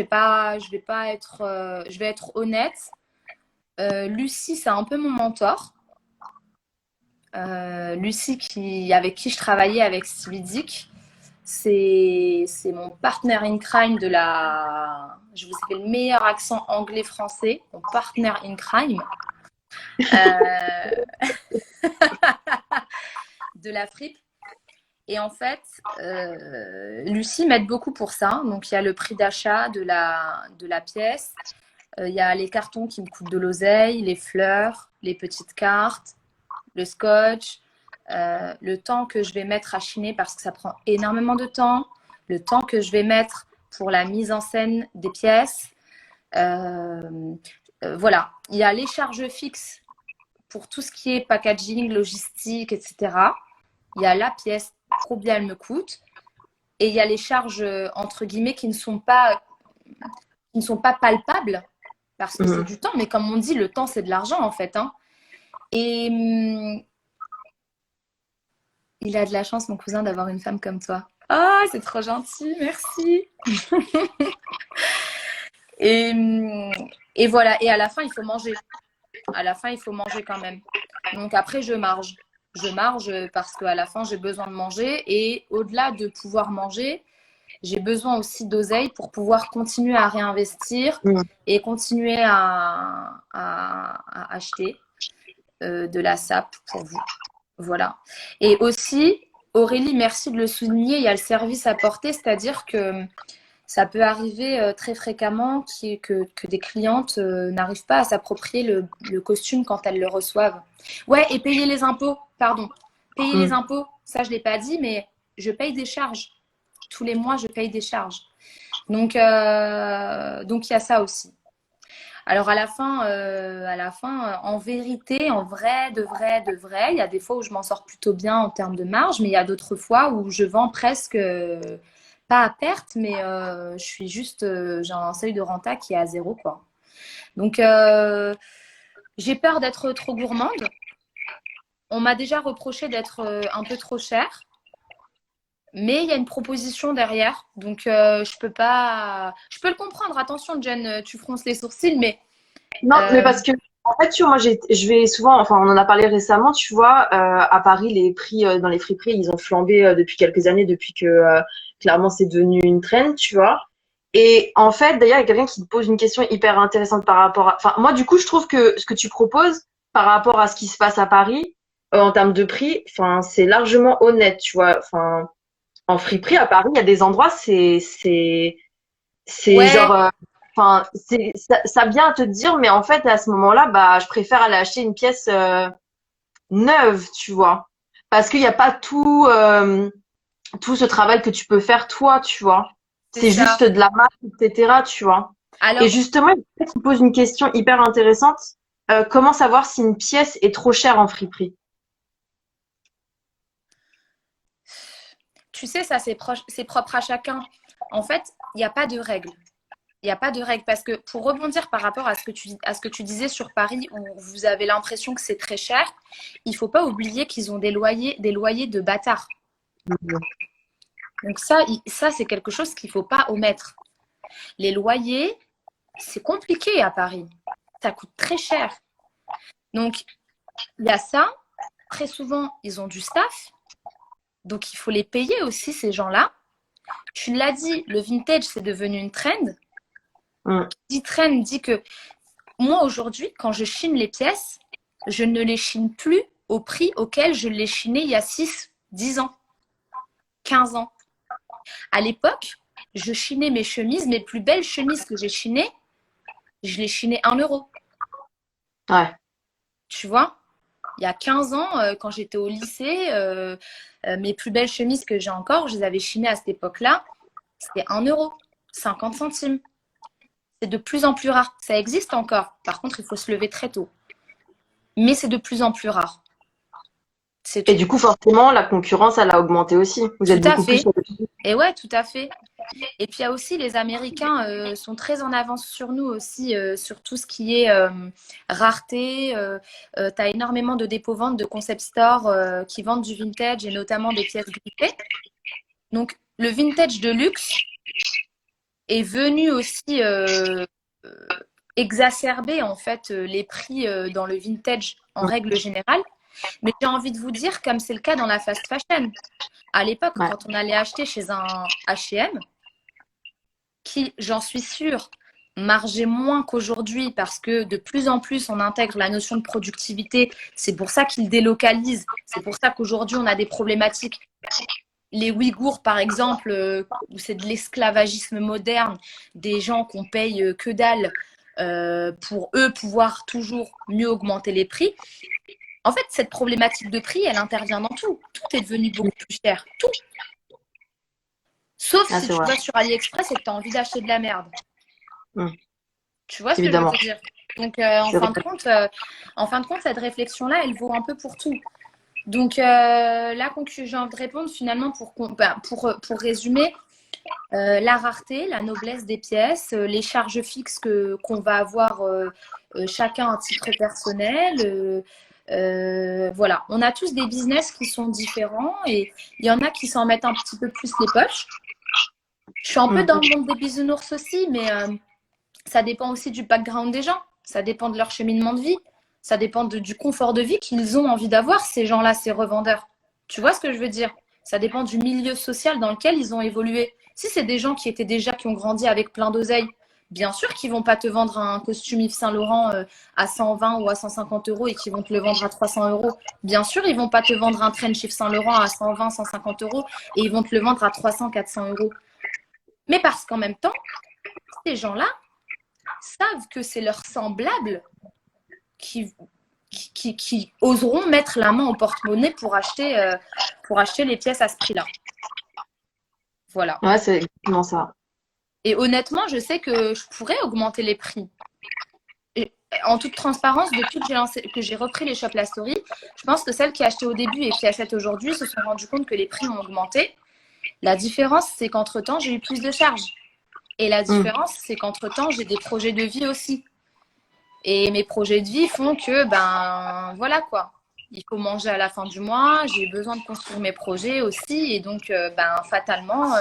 vais être honnête. Lucie, c'est un peu mon mentor. Lucie, avec qui je travaillais avec Stevie Dick, c'est mon partner in crime de la. Je vous ai fait le meilleur accent anglais-français, mon partner in crime de la fripe. Et en fait, Lucie m'aide beaucoup pour ça. Donc, il y a le prix d'achat de la pièce. Il y a les cartons qui me coûtent de l'oseille, les fleurs, les petites cartes, le scotch, le temps que je vais mettre à chiner parce que ça prend énormément de temps, le temps que je vais mettre pour la mise en scène des pièces. Voilà, il y a les charges fixes pour tout ce qui est packaging, logistique, etc. Il y a la pièce, combien elle me coûte, et il y a les charges entre guillemets qui ne sont pas palpables, parce que c'est du temps. Mais comme on dit, le temps, c'est de l'argent, en fait, hein. Et il a de la chance, mon cousin, d'avoir une femme comme toi. Ah, c'est trop gentil, merci. Et, et voilà, et à la fin, il faut manger. À la fin, il faut manger quand même. Donc après, je marge. Je marge parce qu'à la fin, j'ai besoin de manger. Et au-delà de pouvoir manger, j'ai besoin aussi d'oseille pour pouvoir continuer à réinvestir et continuer à acheter de la sape pour vous. Voilà. Et aussi, Aurélie, merci de le souligner, il y a le service apporté, c'est-à-dire que ça peut arriver très fréquemment que des clientes n'arrivent pas à s'approprier le costume quand elles le reçoivent. Ouais, et payer les impôts, pardon. Payer les impôts, ça je ne l'ai pas dit, mais je paye des charges. Tous les mois, je paye des charges. Donc, il y a ça aussi. Alors, à la fin, en vérité, en vrai, de vrai, il y a des fois où je m'en sors plutôt bien en termes de marge, mais il y a d'autres fois où je vends presque, pas à perte, mais je suis juste, j'ai un seuil de renta qui est à 0, quoi. Donc, j'ai peur d'être trop gourmande. On m'a déjà reproché d'être un peu trop chère. Mais il y a une proposition derrière, donc je peux pas. Je peux le comprendre. Attention, Jen, tu fronces les sourcils, mais Non, mais parce que, en fait, tu vois, moi, je vais souvent, enfin, on en a parlé récemment, tu vois, à Paris, les prix dans les friperies, ils ont flambé depuis quelques années, depuis que, clairement, c'est devenu une trend, tu vois. Et en fait, d'ailleurs, il y a quelqu'un qui te pose une question hyper intéressante par rapport à, enfin, moi, du coup, je trouve que ce que tu proposes par rapport à ce qui se passe à Paris, en termes de prix, enfin, c'est largement honnête, tu vois. Enfin, en friperie à Paris, il y a des endroits, c'est genre, ouais, enfin, ça vient à te dire, mais en fait, à ce moment-là, bah, je préfère aller acheter une pièce neuve, tu vois, parce qu'il n'y a pas tout ce travail que tu peux faire toi, tu vois. c'est C'est ça. juste de la marque, etc., tu vois. Et Alors, justement, il y a quelqu'un qui pose une question hyper intéressante. Comment savoir si une pièce est trop chère en friperie? tu sais, ça, c'est propre à chacun. En fait, il n'y a pas de règle. Il n'y a pas de règle parce que pour rebondir par rapport à ce que tu disais sur Paris où vous avez l'impression que c'est très cher, il ne faut pas oublier qu'ils ont des loyers de bâtards. Donc ça c'est quelque chose qu'il ne faut pas omettre. Les loyers, c'est compliqué à Paris. Ça coûte très cher. Donc, il y a ça. Très souvent, ils ont du staff. Donc, il faut les payer aussi, ces gens-là. Tu l'as dit, le vintage, c'est devenu une trend. Mm. Dit trend dit que moi, aujourd'hui, quand je chine les pièces, je ne les chine plus au prix auquel je les chinais il y a 6, 10 ans, 15 ans. À l'époque, je chinais mes chemises, mes plus belles chemises que j'ai chinées, je les chinais 1 euro. Ouais. Tu vois, il y a 15 ans, quand j'étais au lycée, mes plus belles chemises que j'ai encore, je les avais chinées à cette époque-là, c'était 1 euro, 50 centimes. C'est de plus en plus rare. Ça existe encore. Par contre, il faut se lever très tôt. Mais c'est de plus en plus rare. C'est Et tout. du coup, forcément, la concurrence, elle a augmenté aussi. Vous Tout êtes à beaucoup plus fait. sur le prix. Et ouais, tout à fait. Et puis il y a aussi les Américains sont très en avance sur nous aussi, sur tout ce qui est rareté. Tu as énormément de dépôts-ventes, de concept stores qui vendent du vintage et notamment des pièces griffées. Donc le vintage de luxe est venu aussi exacerber en fait les prix dans le vintage en règle générale. Mais j'ai envie de vous dire, comme c'est le cas dans la fast fashion, à l'époque, Ouais. quand on allait acheter chez un H&M, qui, j'en suis sûre, margeait moins qu'aujourd'hui parce que de plus en plus on intègre la notion de productivité. C'est pour ça qu'ils délocalisent. C'est pour ça qu'aujourd'hui on a des problématiques. Les Ouïghours, par exemple, où c'est de l'esclavagisme moderne, des gens qu'on paye que dalle pour eux pouvoir toujours mieux augmenter les prix. En fait, cette problématique de prix, elle intervient dans tout. Tout est devenu beaucoup plus cher. Tout. Sauf Ah, si c'est tu vrai. vas sur AliExpress et que tu as envie d'acheter de la merde. Mm. Tu vois ce que je veux Évidemment. te dire? Donc, C'est vrai. en fin de compte, cette réflexion-là, elle vaut un peu pour tout. Donc, la conclusion, j'ai envie de répondre finalement pour résumer. la rareté, la noblesse des pièces, les charges fixes qu'on va avoir chacun à titre personnel. Voilà, on a tous des business qui sont différents et il y en a qui s'en mettent un petit peu plus les poches. Je suis un peu dans le monde des bisounours aussi, mais ça dépend aussi du background des gens. Ça dépend de leur cheminement de vie. Ça dépend du confort de vie qu'ils ont envie d'avoir, ces gens-là, ces revendeurs. Tu vois ce que je veux dire? Ça dépend du milieu social dans lequel ils ont évolué. Si c'est des gens qui ont grandi avec plein d'oseille, bien sûr qu'ils vont pas te vendre un costume Yves Saint Laurent à 120 ou à 150 euros et qu'ils vont te le vendre à 300 euros. Bien sûr, ils vont pas te vendre un trench Yves Saint Laurent à 120, 150 euros et ils vont te le vendre à 300, 400 euros. Mais parce qu'en même temps, ces gens-là savent que c'est leurs semblables qui oseront mettre la main au porte-monnaie pour acheter les pièces à ce prix-là. Voilà. Ouais, c'est exactement ça. Et honnêtement, je sais que je pourrais augmenter les prix. Et en toute transparence, depuis que j'ai repris les Shop La Story, je pense que celles qui achetaient au début et qui achètent aujourd'hui se sont rendues compte que les prix ont augmenté. La différence, c'est qu'entre-temps, j'ai eu plus de charges. Et la différence, c'est qu'entre-temps, j'ai des projets de vie aussi. Et mes projets de vie font que, ben, voilà quoi. Il faut manger à la fin du mois, j'ai besoin de construire mes projets aussi. Et donc, ben, fatalement,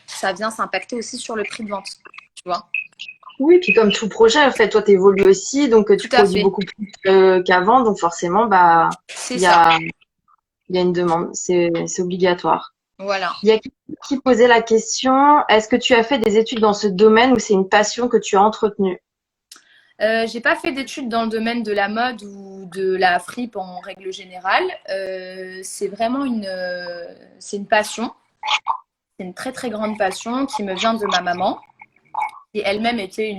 ça vient s'impacter aussi sur le prix de vente. Tu vois? Oui, puis comme tout projet, en fait, toi, tu évolues aussi, donc tu Tout à produis fait. beaucoup plus qu'avant, donc forcément, bah, C'est il y ça. a, il y a une demande, c'est obligatoire. Voilà. Il y a qui posait la question, est-ce que tu as fait des études dans ce domaine ou c'est une passion que tu as entretenue? J'ai pas fait d'études dans le domaine de la mode ou de la fripe en règle générale. C'est vraiment c'est une passion. C'est une très très grande passion qui me vient de ma maman, qui elle-même était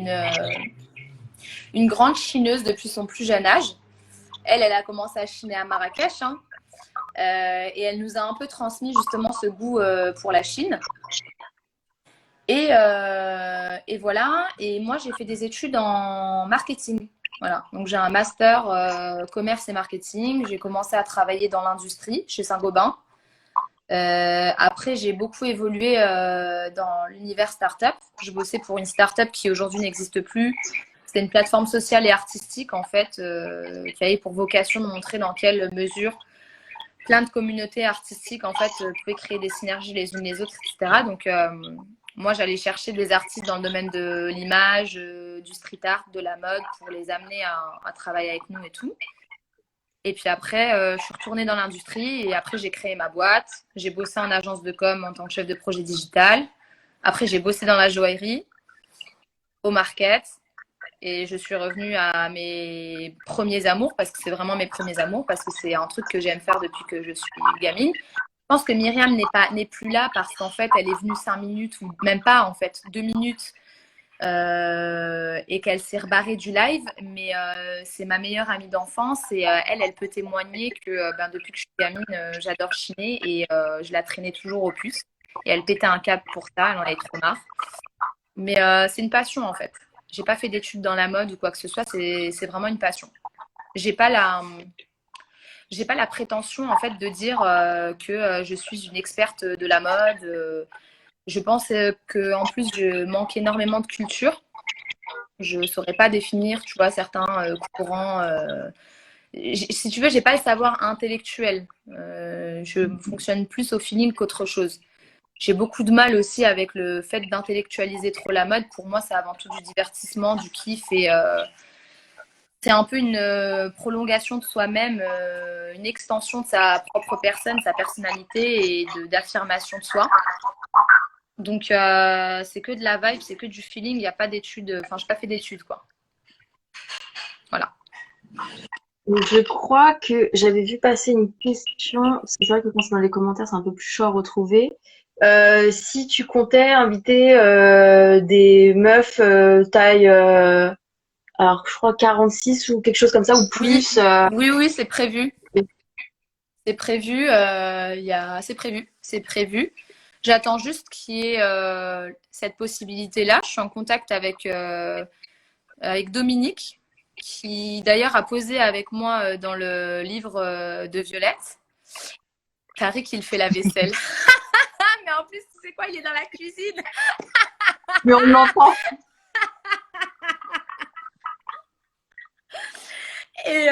une grande chineuse depuis son plus jeune âge. Elle a commencé à chiner à Marrakech, hein, et elle nous a un peu transmis justement ce goût pour la Chine. Et voilà. Et moi, j'ai fait des études en marketing. Voilà. Donc, j'ai un master commerce et marketing. J'ai commencé à travailler dans l'industrie chez Saint-Gobain. Après, j'ai beaucoup évolué dans l'univers startup. Je bossais pour une startup qui aujourd'hui n'existe plus. C'était une plateforme sociale et artistique, en fait, qui avait pour vocation de montrer dans quelle mesure plein de communautés artistiques, en fait, pouvaient créer des synergies les unes les autres, etc. Donc, moi, j'allais chercher des artistes dans le domaine de l'image, du street art, de la mode, pour les amener à travailler avec nous et tout. Et puis après, je suis retournée dans l'industrie et après, j'ai créé ma boîte. J'ai bossé en agence de com en tant que chef de projet digital. Après, j'ai bossé dans la joaillerie, au market. Et je suis revenue à mes premiers amours, parce que c'est vraiment mes premiers amours, parce que c'est un truc que j'aime faire depuis que je suis gamine. Je pense que Myriam n'est plus là parce qu'en fait, elle est venue 5 minutes, ou même pas en fait, 2 minutes, et qu'elle s'est rebarrée du live. Mais c'est ma meilleure amie d'enfance et elle peut témoigner que ben, depuis que je suis gamine, j'adore chiner et je la traînais toujours au puce. Et elle pétait un câble pour ça, elle en avait trop marre. Mais c'est une passion en fait. J'ai pas fait d'études dans la mode ou quoi que ce soit, c'est vraiment une passion. J'ai pas la prétention en fait de dire que je suis une experte de la mode. Je pense que en plus je manque énormément de culture. Je saurais pas définir, tu vois, certains courants. Si tu veux, j'ai pas le savoir intellectuel. Je fonctionne plus au feeling qu'autre chose. J'ai beaucoup de mal aussi avec le fait d'intellectualiser trop la mode. Pour moi, c'est avant tout du divertissement, du kiff et c'est un peu une prolongation de soi-même, une extension de sa propre personne, sa personnalité et d'affirmation de soi. Donc, c'est que de la vibe, c'est que du feeling. Il n'y a pas d'études. Enfin, je n'ai pas fait d'études, quoi. Voilà. Je crois que j'avais vu passer une question, parce que c'est vrai que quand c'est dans les commentaires, c'est un peu plus chaud à retrouver. Si tu comptais inviter des meufs taille, alors je crois 46 ou quelque chose comme ça, ou Oui, plus. oui, c'est prévu. C'est prévu. C'est prévu. C'est prévu. J'attends juste qu'il y ait cette possibilité-là. Je suis en contact avec Dominique, qui d'ailleurs a posé avec moi dans le livre de Violette. Tariq, il fait la vaisselle. Mais en plus, tu sais quoi, il est dans la cuisine. Mais on l'entend. Et,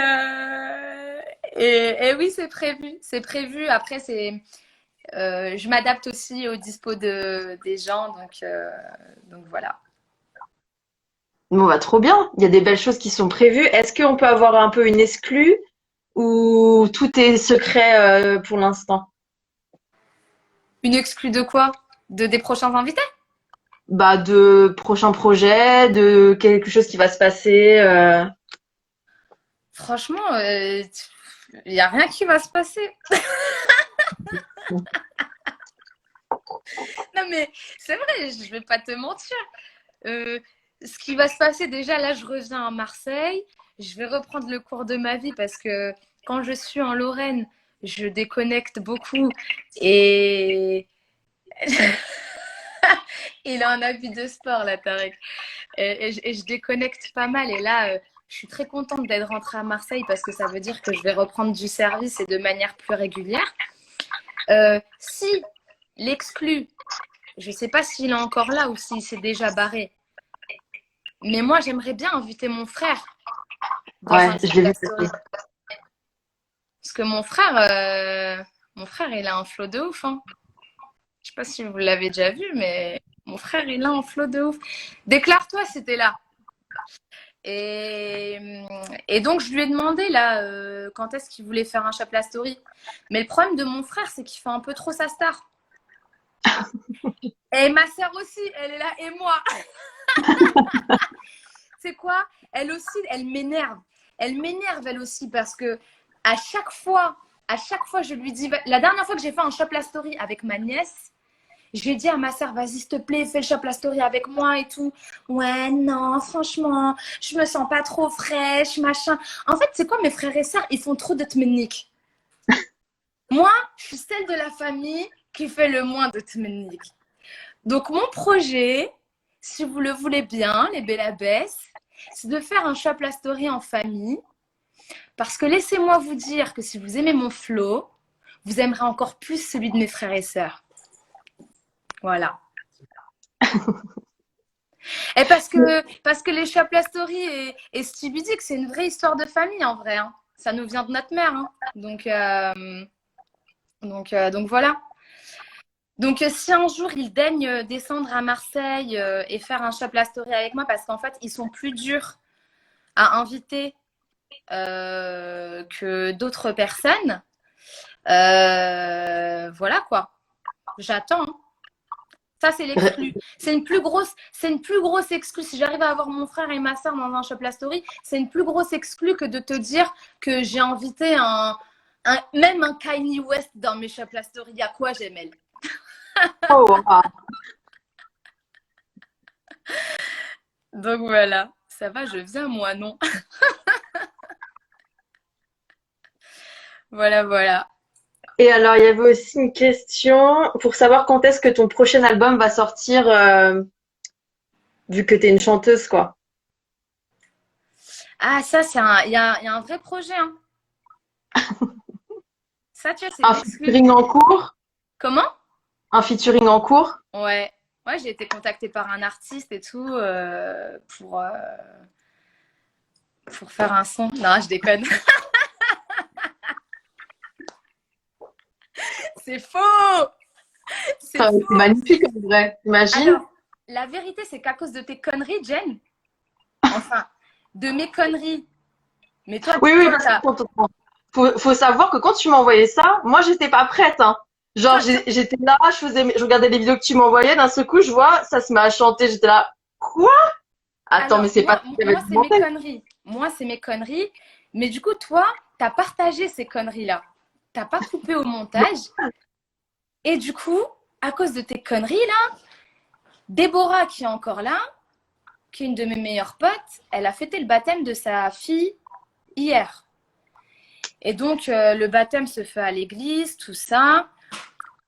et oui, c'est prévu. C'est prévu. Après, je m'adapte aussi au dispo des gens. Donc voilà. Bon, bah, trop bien. Il y a des belles choses qui sont prévues. Est-ce qu'on peut avoir un peu une exclue ou tout est secret pour l'instant? Une exclue de quoi? Des prochains invités? Bah, de prochains projets, de quelque chose qui va se passer. Franchement, il n'y a rien qui va se passer. Non, mais c'est vrai, je vais pas te mentir. Ce qui va se passer, déjà, là, je reviens à Marseille. Je vais reprendre le cours de ma vie parce que quand je suis en Lorraine, je déconnecte beaucoup et il a un habit de sport, là, Tarek. Et je déconnecte pas mal. Et là, je suis très contente d'être rentrée à Marseille parce que ça veut dire que je vais reprendre du service et de manière plus régulière. Si l'exclu, je ne sais pas s'il est encore là ou s'il s'est déjà barré, mais moi, j'aimerais bien inviter mon frère dans Ouais, un je l'ai Insta vu. Story. Parce que mon frère, il a un flow de ouf. Hein. Je sais pas si vous l'avez déjà vu, mais mon frère, il a un flow de ouf. Déclare-toi, c'était là. Et, et donc, je lui ai demandé là quand est-ce qu'il voulait faire un Chapla Story. Mais le problème de mon frère, c'est qu'il fait un peu trop sa star. Et ma sœur aussi, elle est là, et moi. C'est quoi? Elle aussi, elle m'énerve. Elle m'énerve, elle aussi, parce que à chaque fois, je lui dis. La dernière fois que j'ai fait un Chapla Story avec ma nièce, je lui ai dit à ma sœur, vas-y, s'il te plaît, fais le Shop la Story avec moi et tout. Ouais, non, franchement, je me sens pas trop fraîche, machin. En fait, c'est quoi, mes frères et sœurs, ils font trop de tmennik. Moi, je suis celle de la famille qui fait le moins de tmennik. Donc, mon projet, si vous le voulez bien, les bellabesses, c'est de faire un Shop la Story en famille. Parce que laissez-moi vous dire que si vous aimez mon flow, vous aimerez encore plus celui de mes frères et sœurs. Voilà. Et parce que les Chapla Story et Stevie Dick, c'est une vraie histoire de famille en vrai. Hein. Ça nous vient de notre mère. Hein. Donc voilà. Donc si un jour ils daignent descendre à Marseille et faire un Chapla Story avec moi, parce qu'en fait, ils sont plus durs à inviter que d'autres personnes. Voilà quoi. J'attends. Hein. Ça, c'est l'exclu. C'est une plus grosse exclue. Si j'arrive à avoir mon frère et ma soeur dans un Shop La Story, c'est une plus grosse exclue que de te dire que j'ai invité même un Kanye West dans mes Shop La Story. Il y a quoi, Gemel? Oh, wow. Donc voilà. Ça va, je viens, moi, non? Voilà, voilà. Et alors, il y avait aussi une question pour savoir quand est-ce que ton prochain album va sortir, vu que tu es une chanteuse, quoi. Ah, ça, il y a un vrai projet. Hein. Ça, tu vois, c'est Un de l'exclu. featuring en cours? Comment? Un featuring en cours? Ouais. Ouais, j'ai été contactée par un artiste et tout pour faire un son. Non, je déconne. C'est faux! C'est C'est faux! magnifique en vrai, t'imagines? Alors, la vérité, c'est qu'à cause de tes conneries, Jen, enfin, de mes conneries, mais toi, Oui, oui, toi, parce que faut savoir que quand tu m'as envoyé ça, moi, j'étais pas prête, hein. Genre, j'étais là, je regardais les vidéos que tu m'envoyais, d'un seul coup, je vois, ça se met à chanter, j'étais là, quoi? Attends, mais alors, c'est pas ce qui avait moi c'est mes demandé. conneries. Moi, c'est mes conneries. Mais du coup, toi, t'as partagé ces conneries-là. T'as pas coupé au montage. Et du coup, à cause de tes conneries, là, Déborah, qui est encore là, qui est une de mes meilleures potes, elle a fêté le baptême de sa fille hier. Et donc, le baptême se fait à l'église, tout ça.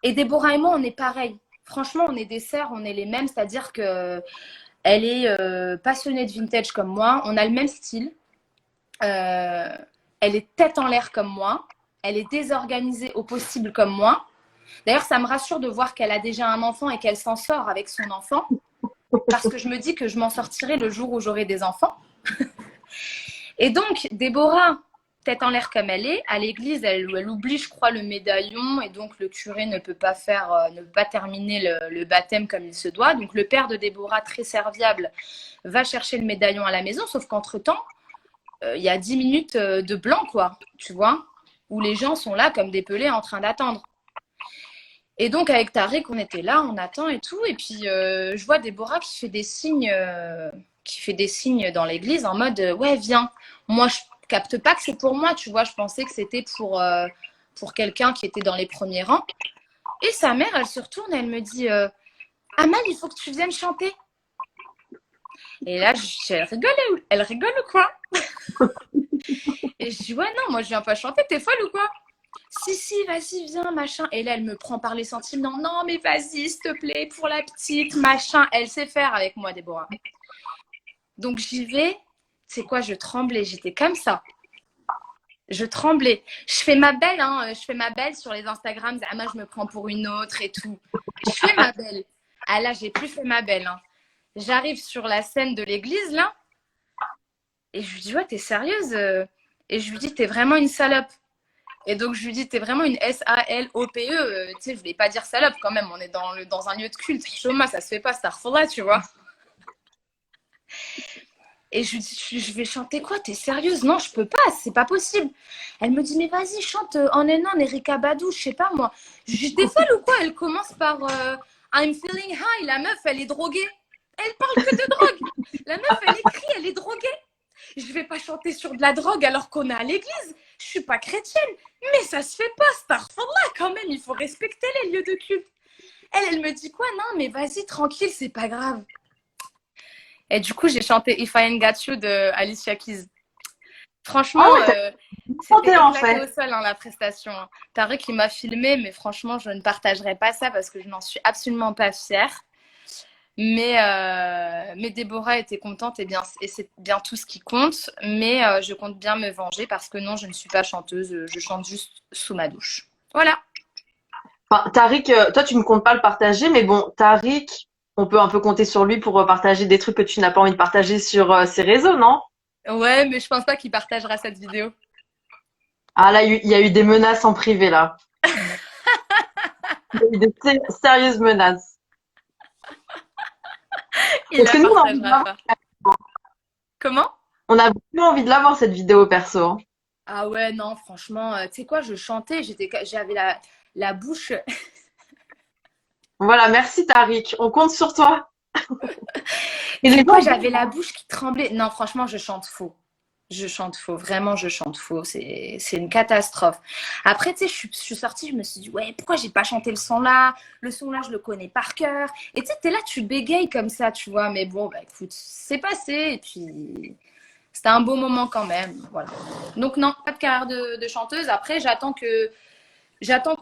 Et Déborah et moi, on est pareil. Franchement, on est des sœurs, on est les mêmes. C'est-à-dire que elle est passionnée de vintage comme moi. On a le même style. Elle est tête en l'air comme moi. Elle est désorganisée au possible comme moi. D'ailleurs, ça me rassure de voir qu'elle a déjà un enfant et qu'elle s'en sort avec son enfant. Parce que je me dis que je m'en sortirai le jour où j'aurai des enfants. Et donc, Déborah, tête en l'air comme elle est, à l'église, elle oublie, je crois, le médaillon. Et donc, le curé ne peut pas terminer le baptême comme il se doit. Donc, le père de Déborah, très serviable, va chercher le médaillon à la maison. Sauf qu'entre-temps, il y a 10 minutes de blanc, quoi, tu vois, où les gens sont là comme des pelés en train d'attendre. Et donc, avec Tariq, on était là, on attend et tout. Et puis, je vois Déborah qui fait des signes dans l'église en mode ouais, viens. Moi, je capte pas que c'est pour moi, tu vois. Je pensais que c'était pour quelqu'un qui était dans les premiers rangs. Et sa mère, elle se retourne, elle me dit Amal, il faut que tu viennes chanter. Et là, elle rigole ou quoi? Et je dis ouais, non, moi, je viens pas chanter, t'es folle ou quoi? Si, vas-y, viens, machin. Et là, elle me prend par les sentiments. Non, mais vas-y, s'il te plaît, pour la petite, machin. Elle sait faire avec moi, Déborah. Donc, j'y vais. C'est quoi, je tremblais. J'étais comme ça. Je tremblais. Je fais ma belle, hein. Je fais ma belle sur les Instagrams. Ah, moi, je me prends pour une autre et tout. Je fais ma belle. Ah là, j'ai plus fait ma belle. Hein. J'arrive sur la scène de l'église, là. Et je lui dis, ouais, t'es sérieuse? Et je lui dis, t'es vraiment une salope. Et donc, je lui dis, t'es vraiment une S-A-L-O-P-E. Tu sais, je voulais pas dire salope quand même. On est dans un lieu de culte. Choma, ça se fait pas, Starfalla, tu vois. Et je lui dis, je vais chanter quoi? T'es sérieuse? Non, je peux pas, c'est pas possible. Elle me dit, mais vas-y, chante en un Erika Badou, je sais pas moi. Je dis, t'es folle ou quoi? Elle commence par I'm feeling high. La meuf, elle est droguée. Elle parle que de drogue. La meuf, elle écrit, elle est droguée. Je vais pas chanter sur de la drogue alors qu'on est à l'église. Je suis pas chrétienne. Mais ça se fait pas, Starfallah, quand même. Il faut respecter les lieux de culte. Elle me dit quoi? Non, mais vas-y, tranquille, c'est pas grave. Et du coup, j'ai chanté If I Ain't Got You de Alicia Keys. Franchement, c'était éclaté au sol, hein, la prestation. Tariq, il m'a filmé, mais franchement, je ne partagerai pas ça parce que je n'en suis absolument pas fière. Mais Déborah était contente et c'est bien tout ce qui compte. Mais je compte bien me venger parce que non, je ne suis pas chanteuse. Je chante juste sous ma douche. Voilà. Enfin, Tariq, toi, tu ne comptes pas le partager, mais bon, Tariq, on peut un peu compter sur lui pour partager des trucs que tu n'as pas envie de partager sur ses réseaux, non? Ouais, mais je pense pas qu'il partagera cette vidéo. Ah là, il y a eu des menaces en privé, là. Il y a eu des sérieuses menaces. Il la partagera pas. Comment? On a vraiment envie de l'avoir, cette vidéo perso. Hein. Ah ouais, non, franchement, tu sais quoi, je chantais, j'avais la bouche. Voilà, merci Tariq. On compte sur toi. Et c'est quoi, j'avais la bouche qui tremblait. Non, franchement, je chante faux. Je chante faux, vraiment, je chante faux. C'est une catastrophe. Après, tu sais, je suis sortie, je me suis dit, ouais, pourquoi j'ai pas chanté le son là? Le son là, je le connais par cœur. Et tu sais, t'es là, tu bégayes comme ça, tu vois. Mais bon, bah écoute, c'est passé. Et puis, c'était un beau moment quand même. Voilà. Donc, non, pas de carrière de chanteuse. Après, j'attends que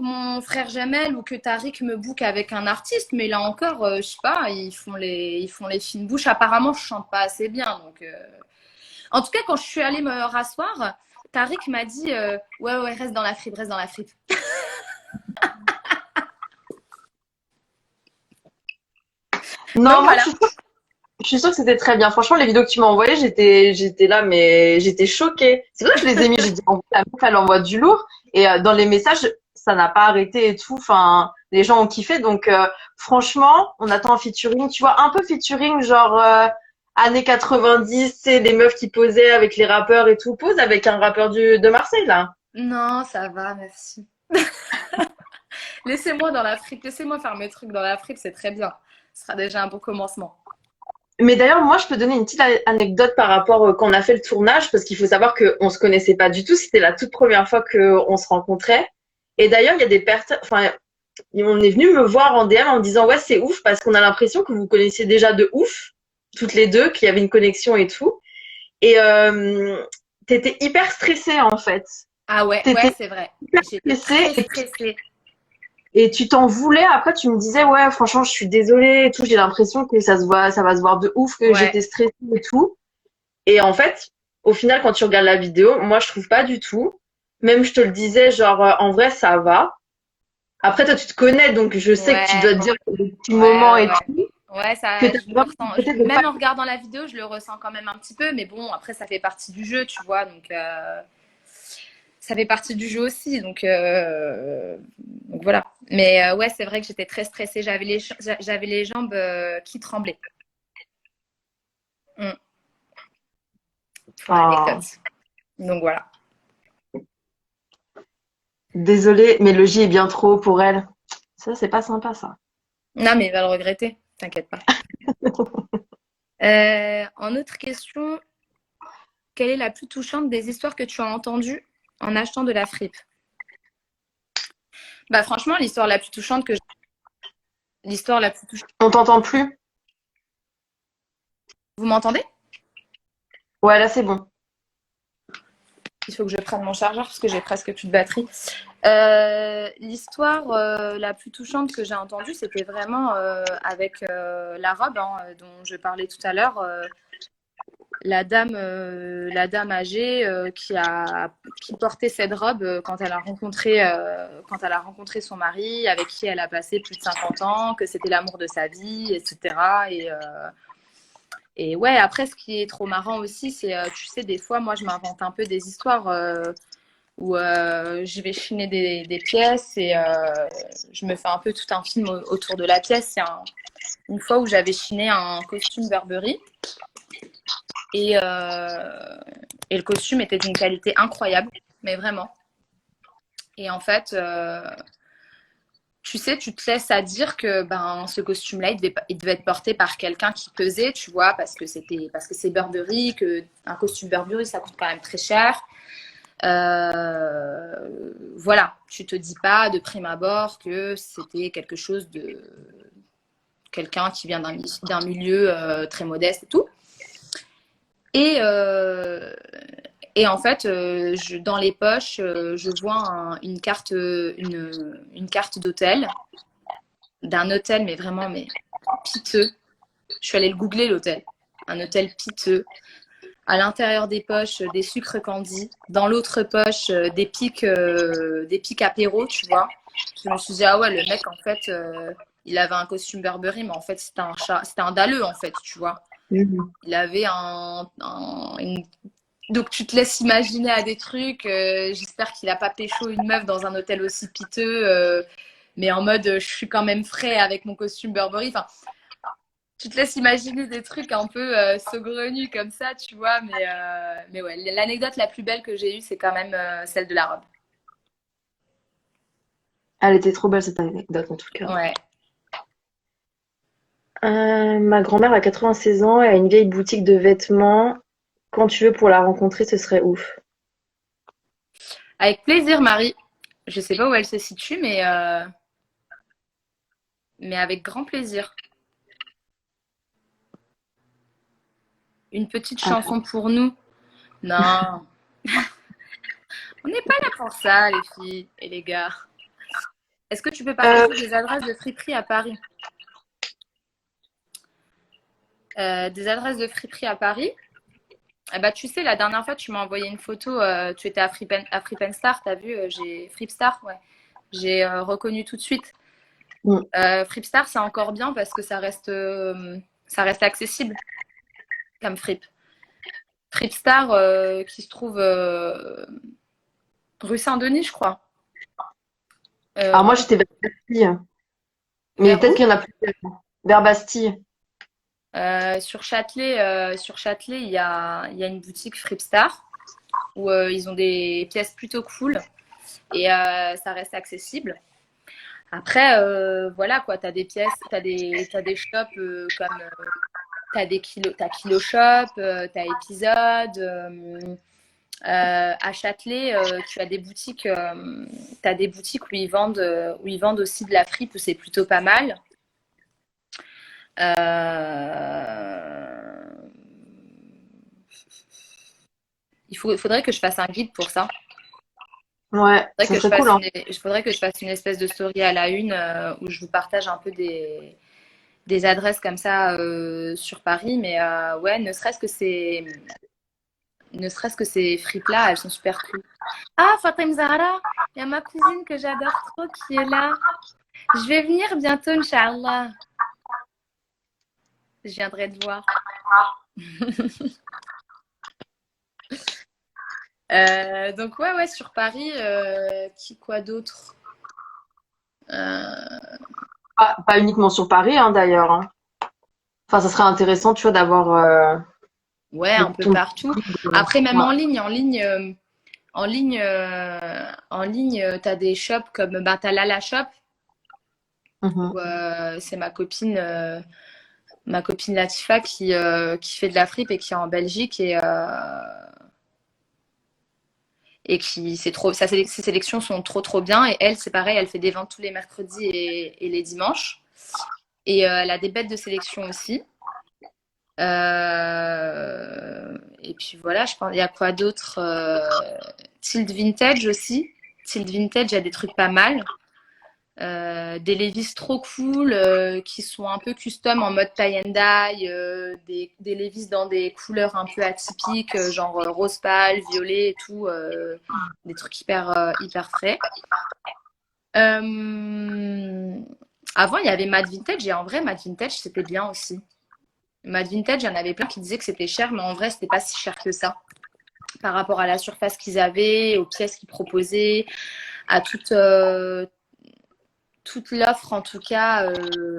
mon frère Jamel ou que Tariq me book avec un artiste, mais là encore, je sais pas, ils font les fines bouches. Apparemment, je chante pas assez bien, donc. En tout cas, quand je suis allée me rasseoir, Tariq m'a dit ouais, reste dans la fripe, reste dans la fripe. Non, donc, moi, voilà. Je suis sûre que c'était très bien. Franchement, les vidéos que tu m'as envoyées, j'étais là, mais j'étais choquée. C'est vrai que je les ai mis. J'ai dit, en fait, la meuf, elle envoie du lourd. Et dans les messages, ça n'a pas arrêté et tout. Enfin, les gens ont kiffé. Donc, franchement, on attend un featuring. Tu vois, un peu featuring, genre années 90, c'est les meufs qui posaient avec les rappeurs et tout. Pose avec un rappeur de Marseille, là. Non, ça va, merci. Laissez-moi dans la fripe. Laissez-moi faire mes trucs dans la fripe, c'est très bien. Ce sera déjà un beau commencement. Mais d'ailleurs, moi, je peux donner une petite anecdote par rapport quand on a fait le tournage, parce qu'il faut savoir qu'on se connaissait pas du tout. C'était la toute première fois qu'on se rencontrait. Et d'ailleurs, il y a des personnes, enfin, on est venu me voir en DM en me disant, ouais, c'est ouf, parce qu'on a l'impression que vous connaissiez déjà de ouf, toutes les deux, qu'il y avait une connexion et tout. Et t'étais hyper stressée, en fait. Ah ouais, ouais, c'est vrai. J'étais très stressée. Et tu t'en voulais, après tu me disais, ouais, franchement, je suis désolée et tout, j'ai l'impression que ça va se voir de ouf, que j'étais stressée et tout. Et en fait, au final, quand tu regardes la vidéo, moi, je trouve pas du tout. Même, je te le disais, genre, en vrai, ça va. Après, toi, tu te connais, donc je sais que tu dois Ouais, te dire des petits moments ouais, et ouais. tout, Ouais, que ça, tu as je le besoin ressens. peut-être de pas. Même en regardant la vidéo, je le ressens quand même un petit peu. Mais bon, après, ça fait partie du jeu, tu vois. Donc, ça fait partie du jeu aussi. Donc voilà. Mais ouais, c'est vrai que j'étais très stressée. J'avais les jambes qui tremblaient. Mm, pour Ah, l'anecdote. Donc voilà. désolée, mais le J est bien trop haut pour elle. Ça, c'est pas sympa, ça. Non, mais il va le regretter. T'inquiète pas. En autre question, quelle est la plus touchante des histoires que tu as entendues en achetant de la fripe? Bah franchement, l'histoire la plus touchante. On t'entend plus? Vous m'entendez? Ouais, là, c'est bon. Il faut que je prenne mon chargeur parce que j'ai presque plus de batterie. L'histoire la plus touchante que j'ai entendue, c'était vraiment avec la robe hein, dont je parlais tout à l'heure. La dame âgée qui portait cette robe quand elle a rencontré son mari, avec qui elle a passé plus de 50 ans, que c'était l'amour de sa vie, etc. Et ouais, après, ce qui est trop marrant aussi, c'est, tu sais, des fois, moi, je m'invente un peu des histoires où je vais chiner des pièces et je me fais un peu tout un film autour de la pièce. Une fois où j'avais chiné un costume Burberry et, euh, et le costume était d'une qualité incroyable, mais vraiment. Et en fait, tu sais, tu te laisses à dire que ben, ce costume-là, il devait être porté par quelqu'un qui pesait, tu vois, parce que c'est Burberry, que un costume Burberry, ça coûte quand même très cher. Voilà, tu te dis pas de prime abord que c'était quelque chose de quelqu'un qui vient d'un milieu très modeste et tout. Et, euh, et en fait, dans les poches, je vois une carte d'hôtel, d'un hôtel, mais vraiment mais piteux. Je suis allée le googler, l'hôtel. Un hôtel piteux. À l'intérieur des poches, des sucres candy. Dans l'autre poche, des pics apéro, tu vois. Je me suis dit, ah ouais, le mec, en fait, il avait un costume Burberry, mais en fait, c'était un dalleux, en fait, tu vois. Mhm. Il avait Donc, tu te laisses imaginer à des trucs. J'espère qu'il n'a pas pécho une meuf dans un hôtel aussi piteux, mais en mode, je suis quand même frais avec mon costume Burberry. Enfin, tu te laisses imaginer des trucs un peu saugrenus comme ça, tu vois. Mais ouais, l'anecdote la plus belle que j'ai eue, c'est quand même celle de la robe. Elle était trop belle, cette anecdote, en tout cas. Ouais. Ma grand-mère a 96 ans et a une vieille boutique de vêtements. Quand tu veux pour la rencontrer, ce serait ouf. Avec plaisir, Marie. Je sais pas où elle se situe, mais avec grand plaisir. Une petite Attends. chanson pour nous. Non, on n'est pas là pour ça, les filles et les gars. Est-ce que tu peux Euh, partager des adresses de friperie à Paris? Des adresses de friperie à Paris? Eh ben, tu sais, la dernière fois, tu m'as envoyé une photo. Tu étais à Fripen Star, t'as vu? J'ai Fripstar, ouais. J'ai reconnu tout de suite. mm. Fripstar, c'est encore bien parce que ça reste accessible comme Frip. Fripstar, qui se trouve rue Saint-Denis, je crois. Alors moi, Ouais. j'étais vers Bastille. Mais Vers peut-être où? qu'il y en a plus vers Bastille. Sur Châtelet, il y a une boutique Fripstar où ils ont des pièces plutôt cool et ça reste accessible. Après, voilà quoi, t'as des shops comme t'as Kilo Shop, t'as Épisode. À Châtelet, t'as des boutiques où ils vendent aussi de la fripe, où c'est plutôt pas mal. Euh, il faudrait que je fasse un guide pour ça. Ouais, ça serait cool, hein. Il faudrait que je fasse une espèce de story à la une où je vous partage un peu des adresses comme ça sur Paris. Mais ouais, Ne serait-ce que ces frites-là, elles sont super cool. Ah, Fatem Zahra, il y a ma cousine que j'adore trop qui est là. Je vais venir bientôt, Inch'Allah. Je viendrai te voir. Donc ouais, sur Paris, quoi d'autre? Euh, Pas uniquement sur Paris, hein, d'ailleurs, hein. Enfin, ça serait intéressant, tu vois, d'avoir Ouais, un peu ton partout. guide. Après, même Ouais. en ligne, t'as des shops comme bah, t'as Lala Shop, où Mhm. c'est ma copine Latifa qui fait de la fripe et qui est en Belgique et qui c'est trop ses sélections sont trop bien et elle c'est pareil, elle fait des ventes tous les mercredis et les dimanches et elle a des bêtes de sélection aussi. Et puis voilà, je pense il y a quoi d'autre Tilt Vintage aussi. Tilt Vintage, il y a des trucs pas mal. Des Levi's trop cool qui sont un peu custom en mode tie and dye, des Levi's dans des couleurs un peu atypiques, genre rose pâle, violet et tout, des trucs hyper frais. Euh, Avant, il y avait Mad Vintage et en vrai, Mad Vintage, c'était bien aussi. Mad Vintage, il y en avait plein qui disaient que c'était cher, mais en vrai, c'était pas si cher que ça par rapport à la surface qu'ils avaient, aux pièces qu'ils proposaient, à toute l'offre, en tout cas,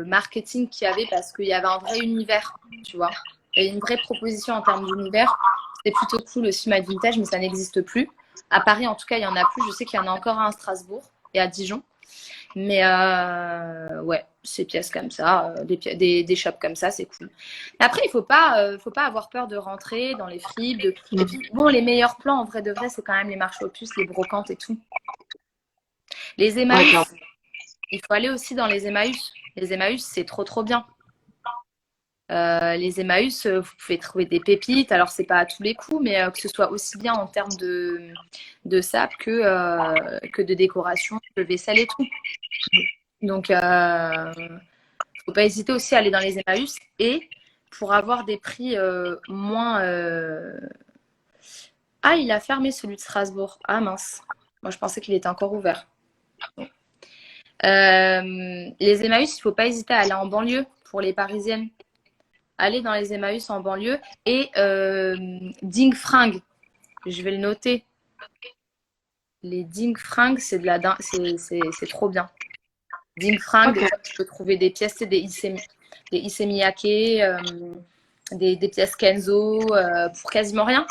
marketing qu'il y avait, parce qu'il y avait un vrai univers, tu vois. Il y avait une vraie proposition en termes d'univers. C'était plutôt cool aussi, Mad Vintage, mais ça n'existe plus. À Paris, en tout cas, il n'y en a plus. Je sais qu'il y en a encore un à Strasbourg et à Dijon. Mais ouais, ces pièces comme ça, des shops comme ça, c'est cool. Mais après, faut pas avoir peur de rentrer dans les fripes. Et Mhm. puis, bon, les meilleurs plans, en vrai de vrai, c'est quand même les marchés aux puces, les brocantes et tout. Les Ouais, Emmaüs, clairement. il faut aller aussi dans les Emmaüs. Les Emmaüs, c'est trop bien. Les Emmaüs, vous pouvez trouver des pépites. Alors, c'est pas à tous les coups, mais que ce soit aussi bien en termes de sable que de décoration, de vaisselle et tout. Donc, faut pas hésiter aussi à aller dans les Emmaüs et pour avoir des prix moins. Ah, il a fermé celui de Strasbourg. Ah mince. Moi, je pensais qu'il était encore ouvert. Les Emmaüs, il faut pas hésiter à aller en banlieue pour les Parisiennes. Aller dans les Emmaüs en banlieue et Ding Fringue. Je vais le noter. Les Ding Fringue, c'est trop bien. Ding Fringue, des Ok. fois, tu peux trouver des pièces, des Issey Miyake, des pièces Kenzo pour quasiment rien.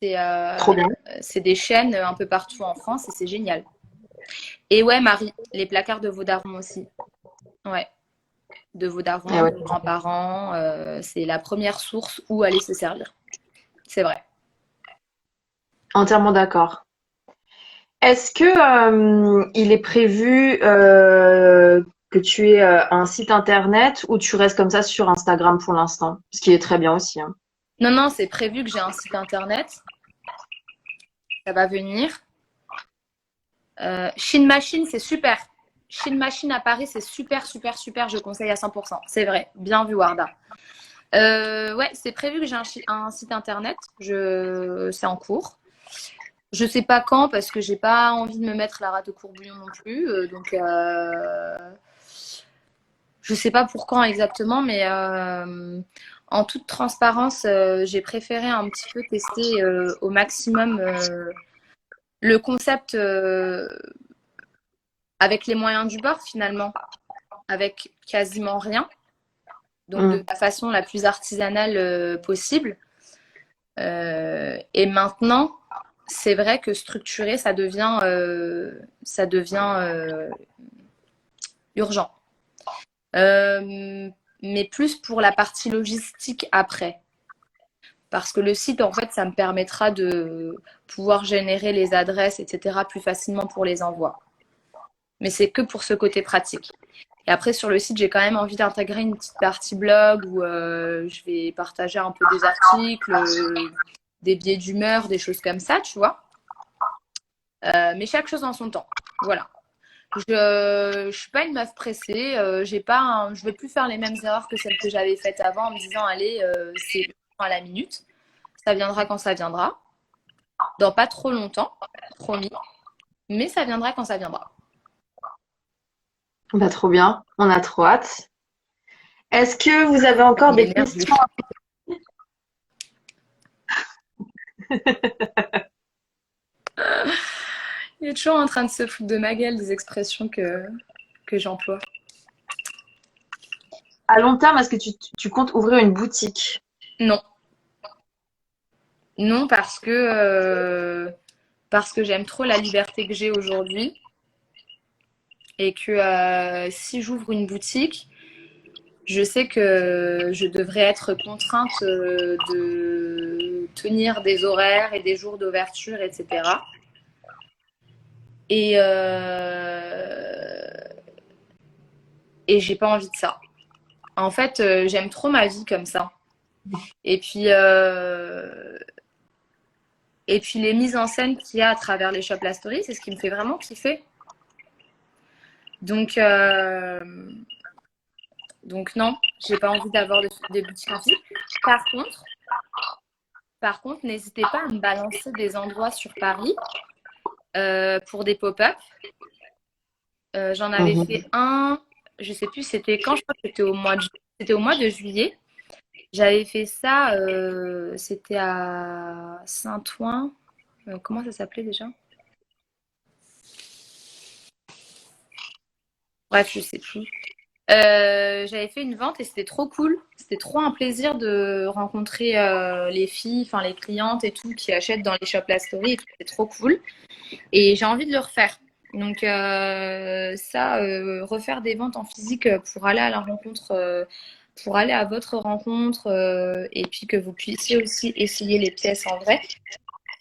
C'est Trop bien. c'est des chaînes un peu partout en France et c'est génial. Et ouais, Marie, les placards de Vaudaron aussi. Ouais, de Eh Vaudaron, ouais. de grands-parents. C'est la première source où aller se servir. C'est vrai. Entièrement d'accord. Est-ce que il est prévu que tu aies un site internet ou tu restes comme ça sur Instagram pour l'instant? Ce qui est très bien aussi, hein. Non, non, c'est prévu que j'ai un site internet. Ça va venir. Shin Machine, c'est super. Shin Machine à Paris, c'est super. Je conseille à 100%. C'est vrai. Bien vu, Warda. Ouais, c'est prévu que j'ai un site internet. C'est en cours. Je sais pas quand parce que j'ai pas envie de me mettre la rate au courbouillon non plus. Donc, je sais pas pour quand exactement, mais en toute transparence, j'ai préféré un petit peu tester au maximum le concept avec les moyens du bord finalement, avec quasiment rien, donc de Mm. la façon la plus artisanale possible. Et maintenant, c'est vrai que structurer, ça devient urgent. Mais plus pour la partie logistique après. Parce que le site, en fait, ça me permettra de pouvoir générer les adresses, etc., plus facilement pour les envois. Mais c'est que pour ce côté pratique. Et après, sur le site, j'ai quand même envie d'intégrer une petite partie blog où je vais partager un peu des articles, des biais d'humeur, des choses comme ça, tu vois. Mais chaque chose en son temps. Voilà. Je suis pas une meuf pressée. Je vais plus faire les mêmes erreurs que celles que j'avais faites avant en me disant, allez, c'est à la minute. Ça viendra quand ça viendra. Dans pas trop longtemps, promis. Mais ça viendra quand ça viendra. Bah, trop bien. On a trop hâte. Est-ce que vous avez Ça encore des m'énerve. questions? Il est toujours en train de se foutre de ma gueule des expressions que j'emploie. À long terme, est-ce que tu comptes ouvrir une boutique? Non. Non, parce que j'aime trop la liberté que j'ai aujourd'hui et que si j'ouvre une boutique, je sais que je devrais être contrainte de tenir des horaires et des jours d'ouverture, etc. Et, et j'ai pas envie de ça. En fait, j'aime trop ma vie comme ça. Et puis, euh, et puis les mises en scène qu'il y a à travers les Shop La Story, c'est ce qui me fait vraiment kiffer. Donc, euh, donc non, j'ai pas envie d'avoir des boutiques en physique. Par contre, Par contre, n'hésitez pas à me balancer des endroits sur Paris pour des pop-up. J'en avais fait Mhm. un, je sais plus c'était quand, je crois que c'était au mois de juillet. J'avais fait ça, c'était à Saint-Ouen. Comment ça s'appelait déjà? Bref, je sais plus. J'avais fait une vente et c'était trop cool. C'était trop un plaisir de rencontrer les filles, enfin les clientes et tout qui achètent dans les shops La Story et tout. C'était trop cool. Et j'ai envie de le refaire. Donc refaire des ventes en physique pour aller à la rencontre, pour aller à votre rencontre et puis que vous puissiez aussi essayer les pièces en vrai,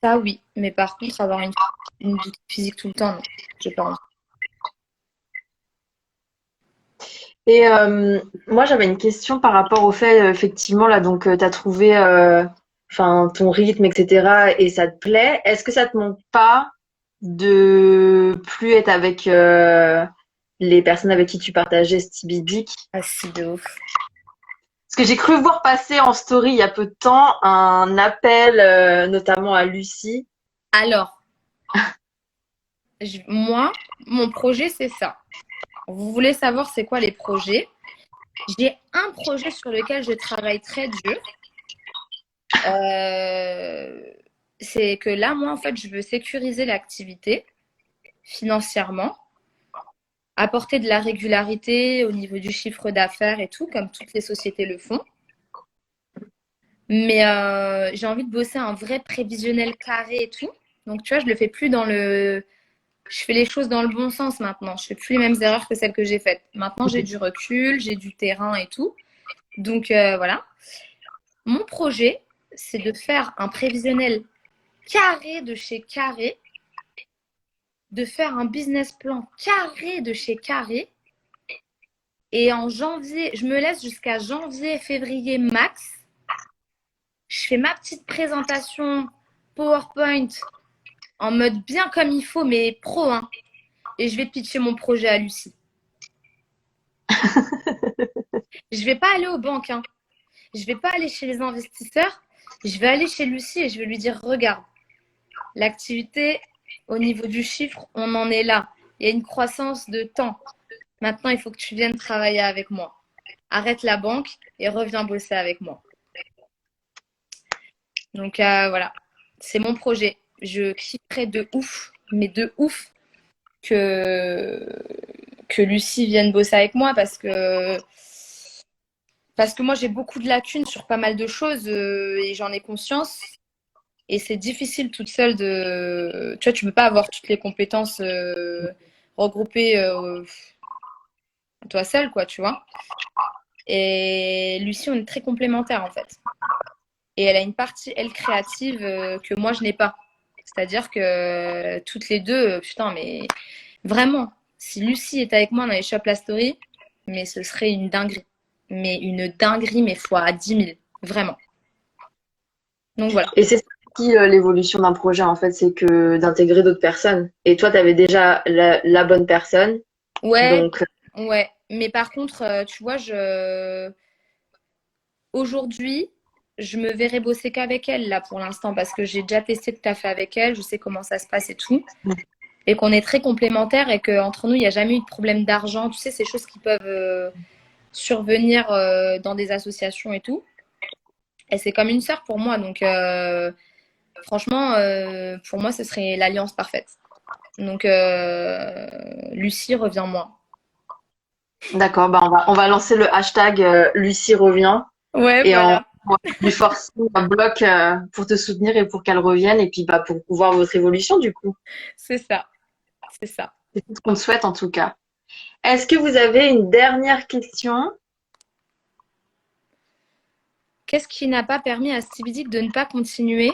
ça oui. Mais par contre, avoir une boutique physique tout le temps, non, j'ai pas envie. Et moi, j'avais une question par rapport au fait, effectivement, là, donc, tu as trouvé enfin, ton rythme, etc., et ça te plaît. Est-ce que ça te manque pas de plus être avec les personnes avec qui tu partageais Stibidic? Ah si, de ouf. Parce que j'ai cru voir passer en story il y a peu de temps un appel, notamment à Lucie. Alors, moi, mon projet, c'est ça. Vous voulez savoir c'est quoi les projets? J'ai un projet sur lequel je travaille très dur. Euh, c'est que là, moi, en fait, je veux sécuriser l'activité financièrement, apporter de la régularité au niveau du chiffre d'affaires et tout, comme toutes les sociétés le font. Mais j'ai envie de bosser un vrai prévisionnel carré et tout. Donc, tu vois, je le fais plus dans le... Je fais les choses dans le bon sens maintenant. Je fais plus les mêmes erreurs que celles que j'ai faites. Maintenant, j'ai du recul, j'ai du terrain et tout. Donc, voilà. Mon projet, c'est de faire un prévisionnel carré de chez carré, de faire un business plan carré de chez carré. Et en janvier, je me laisse jusqu'à janvier, février max. Je fais ma petite présentation PowerPoint en mode bien comme il faut, mais pro, hein. Et je vais pitcher mon projet à Lucie. Je vais pas aller aux banques, hein. Je vais pas aller chez les investisseurs. Je vais aller chez Lucie et je vais lui dire, regarde, l'activité, au niveau du chiffre, on en est là. Il y a une croissance de temps. Maintenant, il faut que tu viennes travailler avec moi. Arrête la banque et reviens bosser avec moi. Donc voilà, c'est mon projet. Je kifferais de ouf, mais de ouf, que, que Lucie vienne bosser avec moi parce que moi j'ai beaucoup de lacunes sur pas mal de choses et j'en ai conscience. Et c'est difficile toute seule de. Tu vois, tu peux pas avoir toutes les compétences regroupées toi seule, quoi, tu vois. Et Lucie, on est très complémentaires en fait. Et elle a une partie, elle, créative que moi, je n'ai pas. C'est-à-dire que toutes les deux, putain, mais vraiment, si Lucie est avec moi dans les Shop La Story, mais ce serait une dinguerie. Mais une dinguerie, mais fois 10 000. Vraiment. Donc voilà. Et c'est ça aussi l'évolution d'un projet, en fait, c'est que d'intégrer d'autres personnes. Et toi, tu avais déjà la bonne personne, Ouais, donc ouais. Mais par contre, tu vois, aujourd'hui, je me verrai bosser qu'avec elle là pour l'instant parce que j'ai déjà testé de taffer avec elle, je sais comment ça se passe et tout. Et qu'on est très complémentaires et qu'entre nous, il n'y a jamais eu de problème d'argent. Tu sais, ces choses qui peuvent survenir dans des associations et tout. Et c'est comme une sœur pour moi. Donc, franchement, pour moi, ce serait l'alliance parfaite. Donc, Lucie, reviens-moi. D'accord, bah on va lancer le hashtag Lucie revient Ouais, et voilà. on va lui forcer un bloc pour te soutenir et pour qu'elle revienne et puis bah pour voir votre évolution du coup. C'est ça. C'est ça. C'est tout ce qu'on te souhaite en tout cas. Est-ce que vous avez une dernière question? Qu'est-ce qui n'a pas permis à Stevie Dick de ne pas continuer?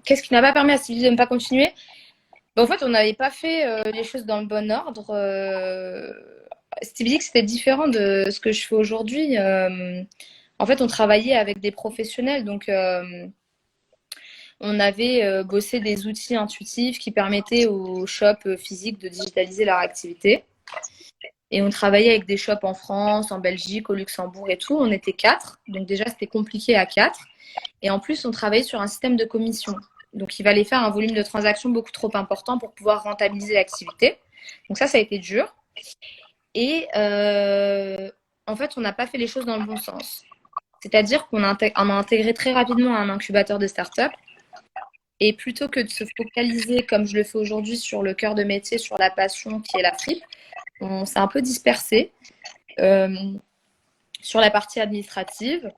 Qu'est-ce qui n'a pas permis à Stevie Dick de ne pas continuer? Ben, en fait, on n'avait pas fait les choses dans le bon ordre. Stevie Dick, c'était différent de ce que je fais aujourd'hui. En fait, on travaillait avec des professionnels, donc on avait bossé des outils intuitifs qui permettaient aux shops physiques de digitaliser leur activité. Et on travaillait avec des shops en France, en Belgique, au Luxembourg et tout. On était 4, donc déjà c'était compliqué à 4. Et en plus, on travaillait sur un système de commission. Donc il fallait faire un volume de transactions beaucoup trop important pour pouvoir rentabiliser l'activité. Donc ça a été dur. Et en fait, on n'a pas fait les choses dans le bon sens. C'est-à-dire qu'on a intégré très rapidement un incubateur de start-up. Et plutôt que de se focaliser, comme je le fais aujourd'hui, sur le cœur de métier, sur la passion qui est la fripe, on s'est un peu dispersé sur la partie administrative.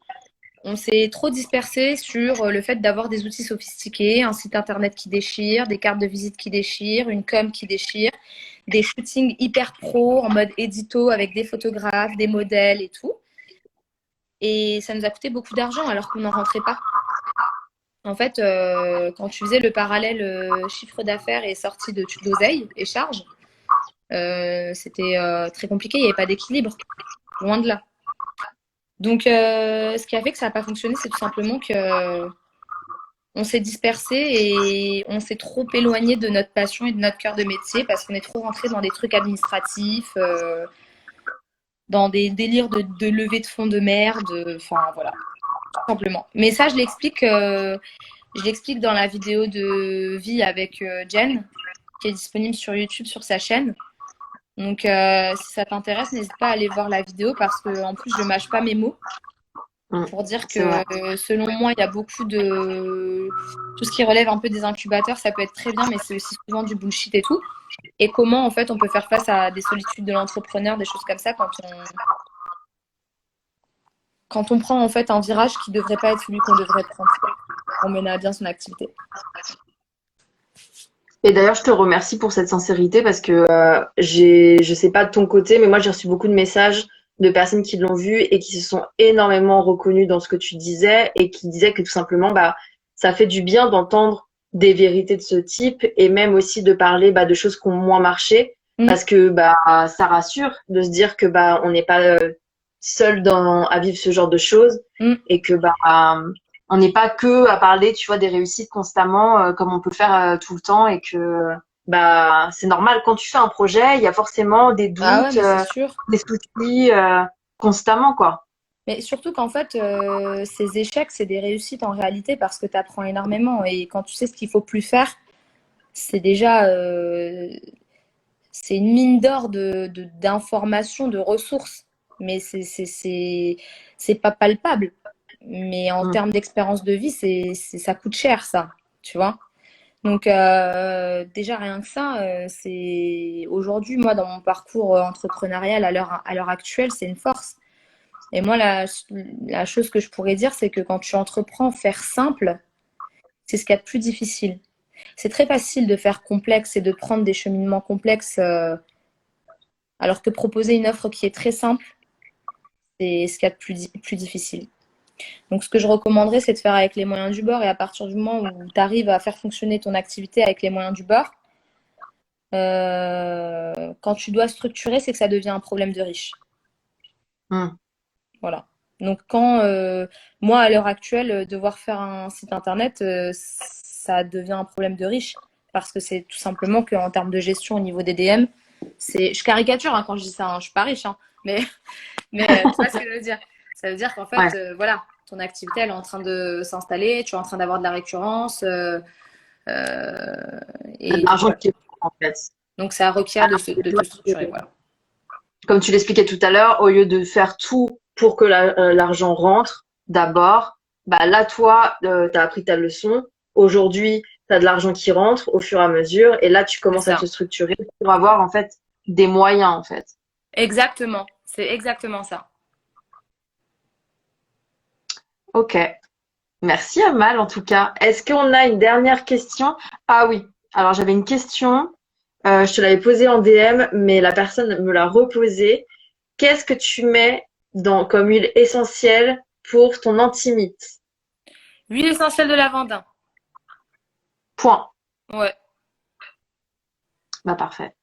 On s'est trop dispersé sur le fait d'avoir des outils sophistiqués, un site internet qui déchire, des cartes de visite qui déchirent, une com qui déchire, des shootings hyper pro en mode édito avec des photographes, des modèles et tout. Et ça nous a coûté beaucoup d'argent alors qu'on n'en rentrait pas. En fait, quand tu faisais le parallèle chiffre d'affaires et sortie d'oseille et charges, c'était très compliqué, il n'y avait pas d'équilibre, loin de là. Donc, ce qui a fait que ça n'a pas fonctionné, c'est tout simplement que on s'est dispersé et on s'est trop éloigné de notre passion et de notre cœur de métier parce qu'on est trop rentré dans des trucs administratifs, dans des délires de levée de fonds de merde, enfin voilà, tout simplement. Mais ça, je l'explique dans la vidéo de vie avec Jen, qui est disponible sur YouTube sur sa chaîne. Donc, si ça t'intéresse, n'hésite pas à aller voir la vidéo parce que en plus, je mâche pas mes mots pour dire que selon moi, il y a beaucoup de tout ce qui relève un peu des incubateurs, ça peut être très bien, mais c'est aussi souvent du bullshit et tout. Et comment en fait on peut faire face à des solitudes de l'entrepreneur, des choses comme ça quand on prend en fait un virage qui devrait pas être celui qu'on devrait prendre pour mener à bien son activité. Et d'ailleurs, je te remercie pour cette sincérité parce que je sais pas de ton côté, mais moi j'ai reçu beaucoup de messages de personnes qui l'ont vu et qui se sont énormément reconnues dans ce que tu disais et qui disaient que tout simplement, bah, ça fait du bien d'entendre des vérités de ce type et même aussi de parler bah, de choses qui ont moins marché parce que bah ça rassure de se dire que bah on n'est pas seul à vivre ce genre de choses et que bah on n'est pas que à parler, tu vois, des réussites constamment comme on peut le faire tout le temps et que bah c'est normal quand tu fais un projet, il y a forcément des Ah ouais, doutes, mais c'est sûr. des soucis constamment quoi. Mais surtout qu'en fait, ces échecs, c'est des réussites en réalité parce que tu apprends énormément. Et quand tu sais ce qu'il faut plus faire, c'est déjà c'est une mine d'or d'informations, de ressources. Mais c'est pas palpable. Mais en termes d'expérience de vie, ça coûte cher, ça. Tu vois? Donc, déjà, rien que ça, c'est aujourd'hui, moi, dans mon parcours entrepreneurial à l'heure actuelle, c'est une force. Et moi, la chose que je pourrais dire, c'est que quand tu entreprends, faire simple, c'est ce qu'il y a de plus difficile. C'est très facile de faire complexe et de prendre des cheminements complexes, alors que proposer une offre qui est très simple, c'est ce qu'il y a de plus difficile. Donc, ce que je recommanderais, c'est de faire avec les moyens du bord. Et à partir du moment où tu arrives à faire fonctionner ton activité avec les moyens du bord, quand tu dois structurer, c'est que ça devient un problème de riche. Voilà. Donc, quand moi, à l'heure actuelle, devoir faire un site internet, ça devient un problème de riche. Parce que c'est tout simplement qu'en termes de gestion au niveau des DM, je caricature hein, quand je dis ça, hein, je suis pas riche, hein, Mais tu vois ce que je veux dire? Ça veut dire qu'en fait, Ouais. voilà, ton activité, elle est en train de s'installer, tu es en train d'avoir de la récurrence. Euh, C'est de et donc, l'argent voilà. qui rentre, en fait. Donc, ça requiert Alors que de toi, te structurer. Voilà. comme tu l'expliquais tout à l'heure, au lieu de faire tout pour que l'argent rentre d'abord, bah là, toi, tu as appris ta leçon. Aujourd'hui, tu as de l'argent qui rentre au fur et à mesure. Et là, tu C'est commences à te ça. structurer pour avoir, en fait, des moyens, en fait. Exactement. C'est exactement ça. Ok. Merci, Amal, en tout cas. Est-ce qu'on a une dernière question? Ah oui. Alors, j'avais une question. Je te l'avais posée en DM, mais la personne me l'a reposée. Qu'est-ce que tu mets comme huile essentielle pour ton intimite? Huile essentielle de lavandin. Point. Ouais. Bah, parfait.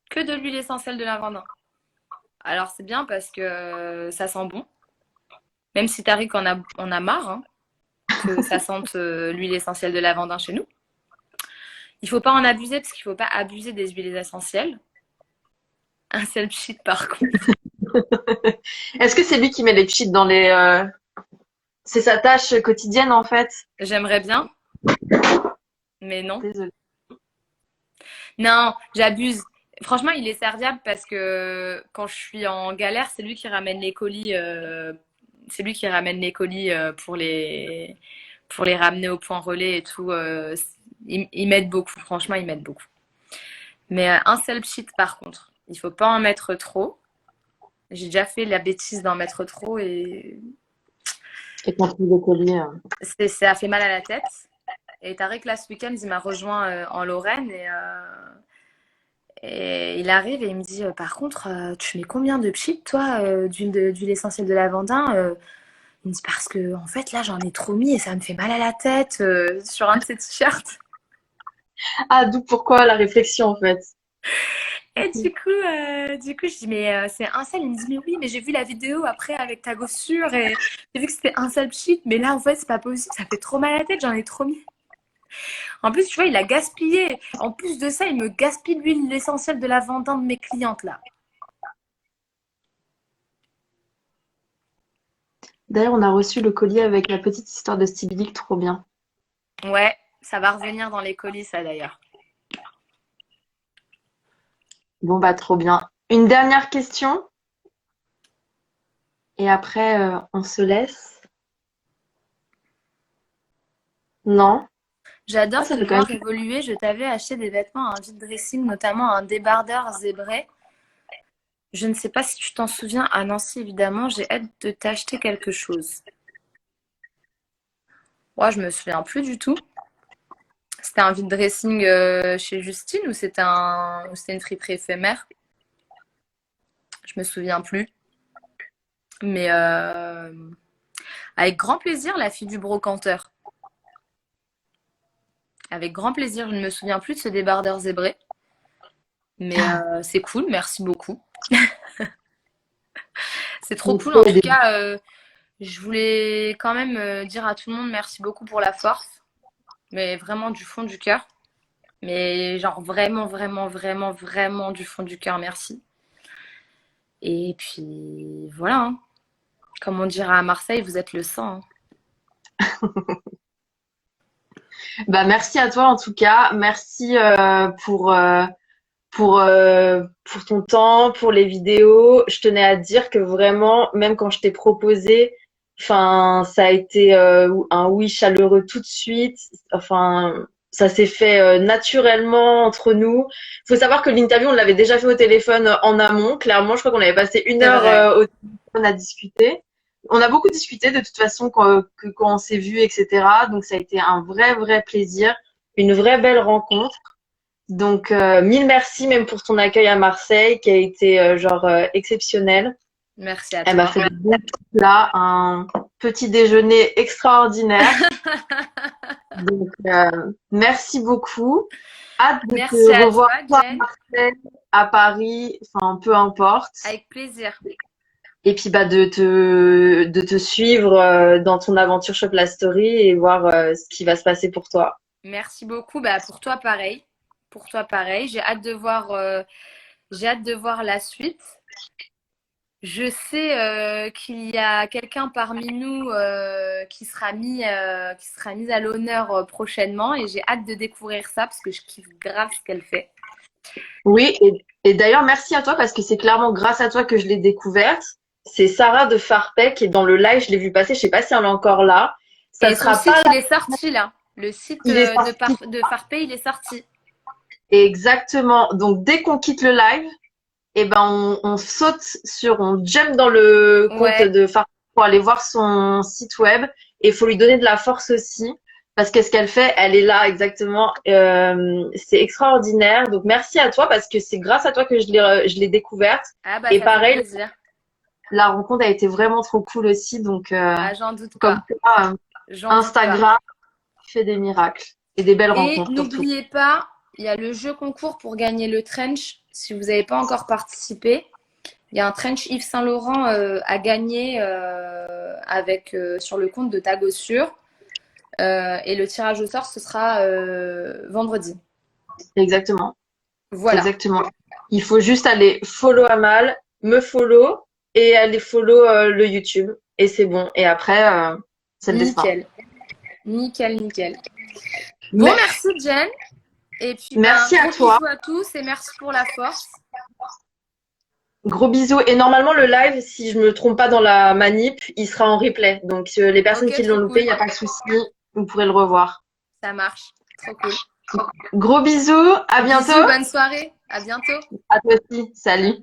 Que de l'huile essentielle de lavandin. Alors, c'est bien parce que ça sent bon. Même si Tariq en a marre, hein, que ça sente l'huile essentielle de lavandin chez nous. Il faut pas en abuser parce qu'il faut pas abuser des huiles essentielles. Un seul pchit par contre. Est-ce que c'est lui qui met les cheats dans c'est sa tâche quotidienne, en fait? J'aimerais bien, mais non. Désolée. Non, j'abuse. Franchement, il est serviable parce que quand je suis en galère, c'est lui qui ramène les colis. C'est lui qui ramène les colis pour les ramener au point relais et tout. Il m'aide beaucoup. Franchement, il m'aide beaucoup. Mais un seul pchit par contre. Il faut pas en mettre trop. J'ai déjà fait la bêtise d'en mettre trop et Et quand tu le collier. ça a fait mal à la tête. Et Tariq, là, ce week-end, il m'a rejoint en Lorraine et il arrive et il me dit par contre, tu mets combien de pchit, toi, d'huile essentielle de lavandin Il me dit parce que, en fait, là, j'en ai trop mis et ça me fait mal à la tête sur un de ses t-shirts. Ah, d'où pourquoi la réflexion, en fait. Et du coup, je dis, mais c'est un seul. Il me dit, mais oui, mais j'ai vu la vidéo après avec ta gossure et j'ai vu que c'était un seul pchit, mais là, en fait, c'est pas possible, ça fait trop mal à la tête, j'en ai trop mis. En plus, tu vois, il a gaspillé. En plus de ça, il me gaspille l'huile essentielle de lavandin de mes clientes, là. D'ailleurs, on a reçu le collier avec la petite histoire de Stevie, trop bien. Ouais, ça va revenir dans les colis, ça, d'ailleurs. Bon, bah, trop bien. Une dernière question, et après, on se laisse. Non? Ah, J'adore ça te fait quand voir même. évoluer. Je t'avais acheté des vêtements, un vide dressing, notamment un débardeur zébré. Je ne sais pas si tu t'en souviens. À Nancy, évidemment, j'ai hâte de t'acheter quelque chose. Moi, je me souviens plus du tout. C'était un vide dressing chez Justine ou ou c'était une friperie éphémère? Je me souviens plus. Mais avec grand plaisir, la fille du brocanteur. Avec grand plaisir. Je ne me souviens plus de ce débardeur zébré. Mais c'est cool, merci beaucoup. C'est trop Il cool. faut En tout aider. cas, je voulais quand même dire à tout le monde merci beaucoup pour la force. Mais vraiment du fond du cœur. Mais genre vraiment, vraiment, vraiment, vraiment du fond du cœur, merci. Et puis voilà, hein. Comme on dira à Marseille, vous êtes le sang, hein. Bah, merci à toi, en tout cas. Merci pour ton temps, pour les vidéos. Je tenais à te dire que vraiment, même quand je t'ai proposé, enfin, ça a été un oui chaleureux tout de suite. Enfin, ça s'est fait naturellement entre nous. Il faut savoir que l'interview, on l'avait déjà fait au téléphone en amont. Clairement, je crois qu'on avait passé une C'est heure vrai. au téléphone à discuter. On a beaucoup discuté de toute façon quand on s'est vu, etc. Donc ça a été un vrai plaisir, une vraie belle rencontre. Donc, mille merci même pour ton accueil à Marseille qui a été exceptionnel. Merci à Elle m'a toi. fait de bons plats, un petit déjeuner extraordinaire. Donc, merci beaucoup. Hâte de Merci te à revoir toi, soit à Jen. Marseille, à Paris, enfin peu importe. Avec plaisir. Et puis bah de te suivre dans ton aventure Shop La Story et voir ce qui va se passer pour toi. Merci beaucoup. Bah, pour toi, pareil. Pour toi, pareil. J'ai hâte de voir la suite. Je sais qu'il y a quelqu'un parmi nous qui sera mis à l'honneur prochainement et j'ai hâte de découvrir ça parce que je kiffe grave ce qu'elle fait. Oui, et d'ailleurs, merci à toi parce que c'est clairement grâce à toi que je l'ai découverte. C'est Sarah de Farpet qui est dans le live, je l'ai vu passer, je sais pas si elle est encore là. Ça Et son sera site, pas là, il est sorti là. Le site il est sorti. de Farpay, il est sorti. Exactement. Donc, dès qu'on quitte le live, eh ben, on saute on jump dans le compte Ouais. de Farpet pour aller voir son site web. Et il faut lui donner de la force aussi. Parce que ce qu'elle fait, elle est là exactement. C'est extraordinaire. Donc, merci à toi parce que c'est grâce à toi que je l'ai découverte. Ah bah Et ça fait pareil, plaisir. la rencontre a été vraiment trop cool aussi. Donc, Ah, j'en doute comme pas. quoi, J'en doute pas. Instagram fait des miracles et des belles Et rencontres surtout. n'oubliez pas, il y a le jeu concours pour gagner le trench. Si vous n'avez pas encore participé, il y a un trench Yves Saint Laurent à gagner sur le compte de Ta Gossure. Et le tirage au sort, ce sera vendredi. Exactement. Voilà. Exactement. Il faut juste aller follow Amal, me follow et aller follow le YouTube. Et c'est bon. Et après, c'est le destin. Nickel. Nickel, nickel. Bon, Mais merci Jen. Et puis, ben, merci à gros toi. bisous à tous et merci pour la force. Gros bisous. Et normalement, le live, si je me trompe pas dans la manip, il sera en replay. Donc, les personnes Ok, qui l'ont trop loupé, cool. il n'y a pas de souci. Vous pourrez le revoir. Ça marche. Trop cool. Gros bisous. À bientôt. Bisous, bonne soirée. À bientôt. À toi aussi. Salut.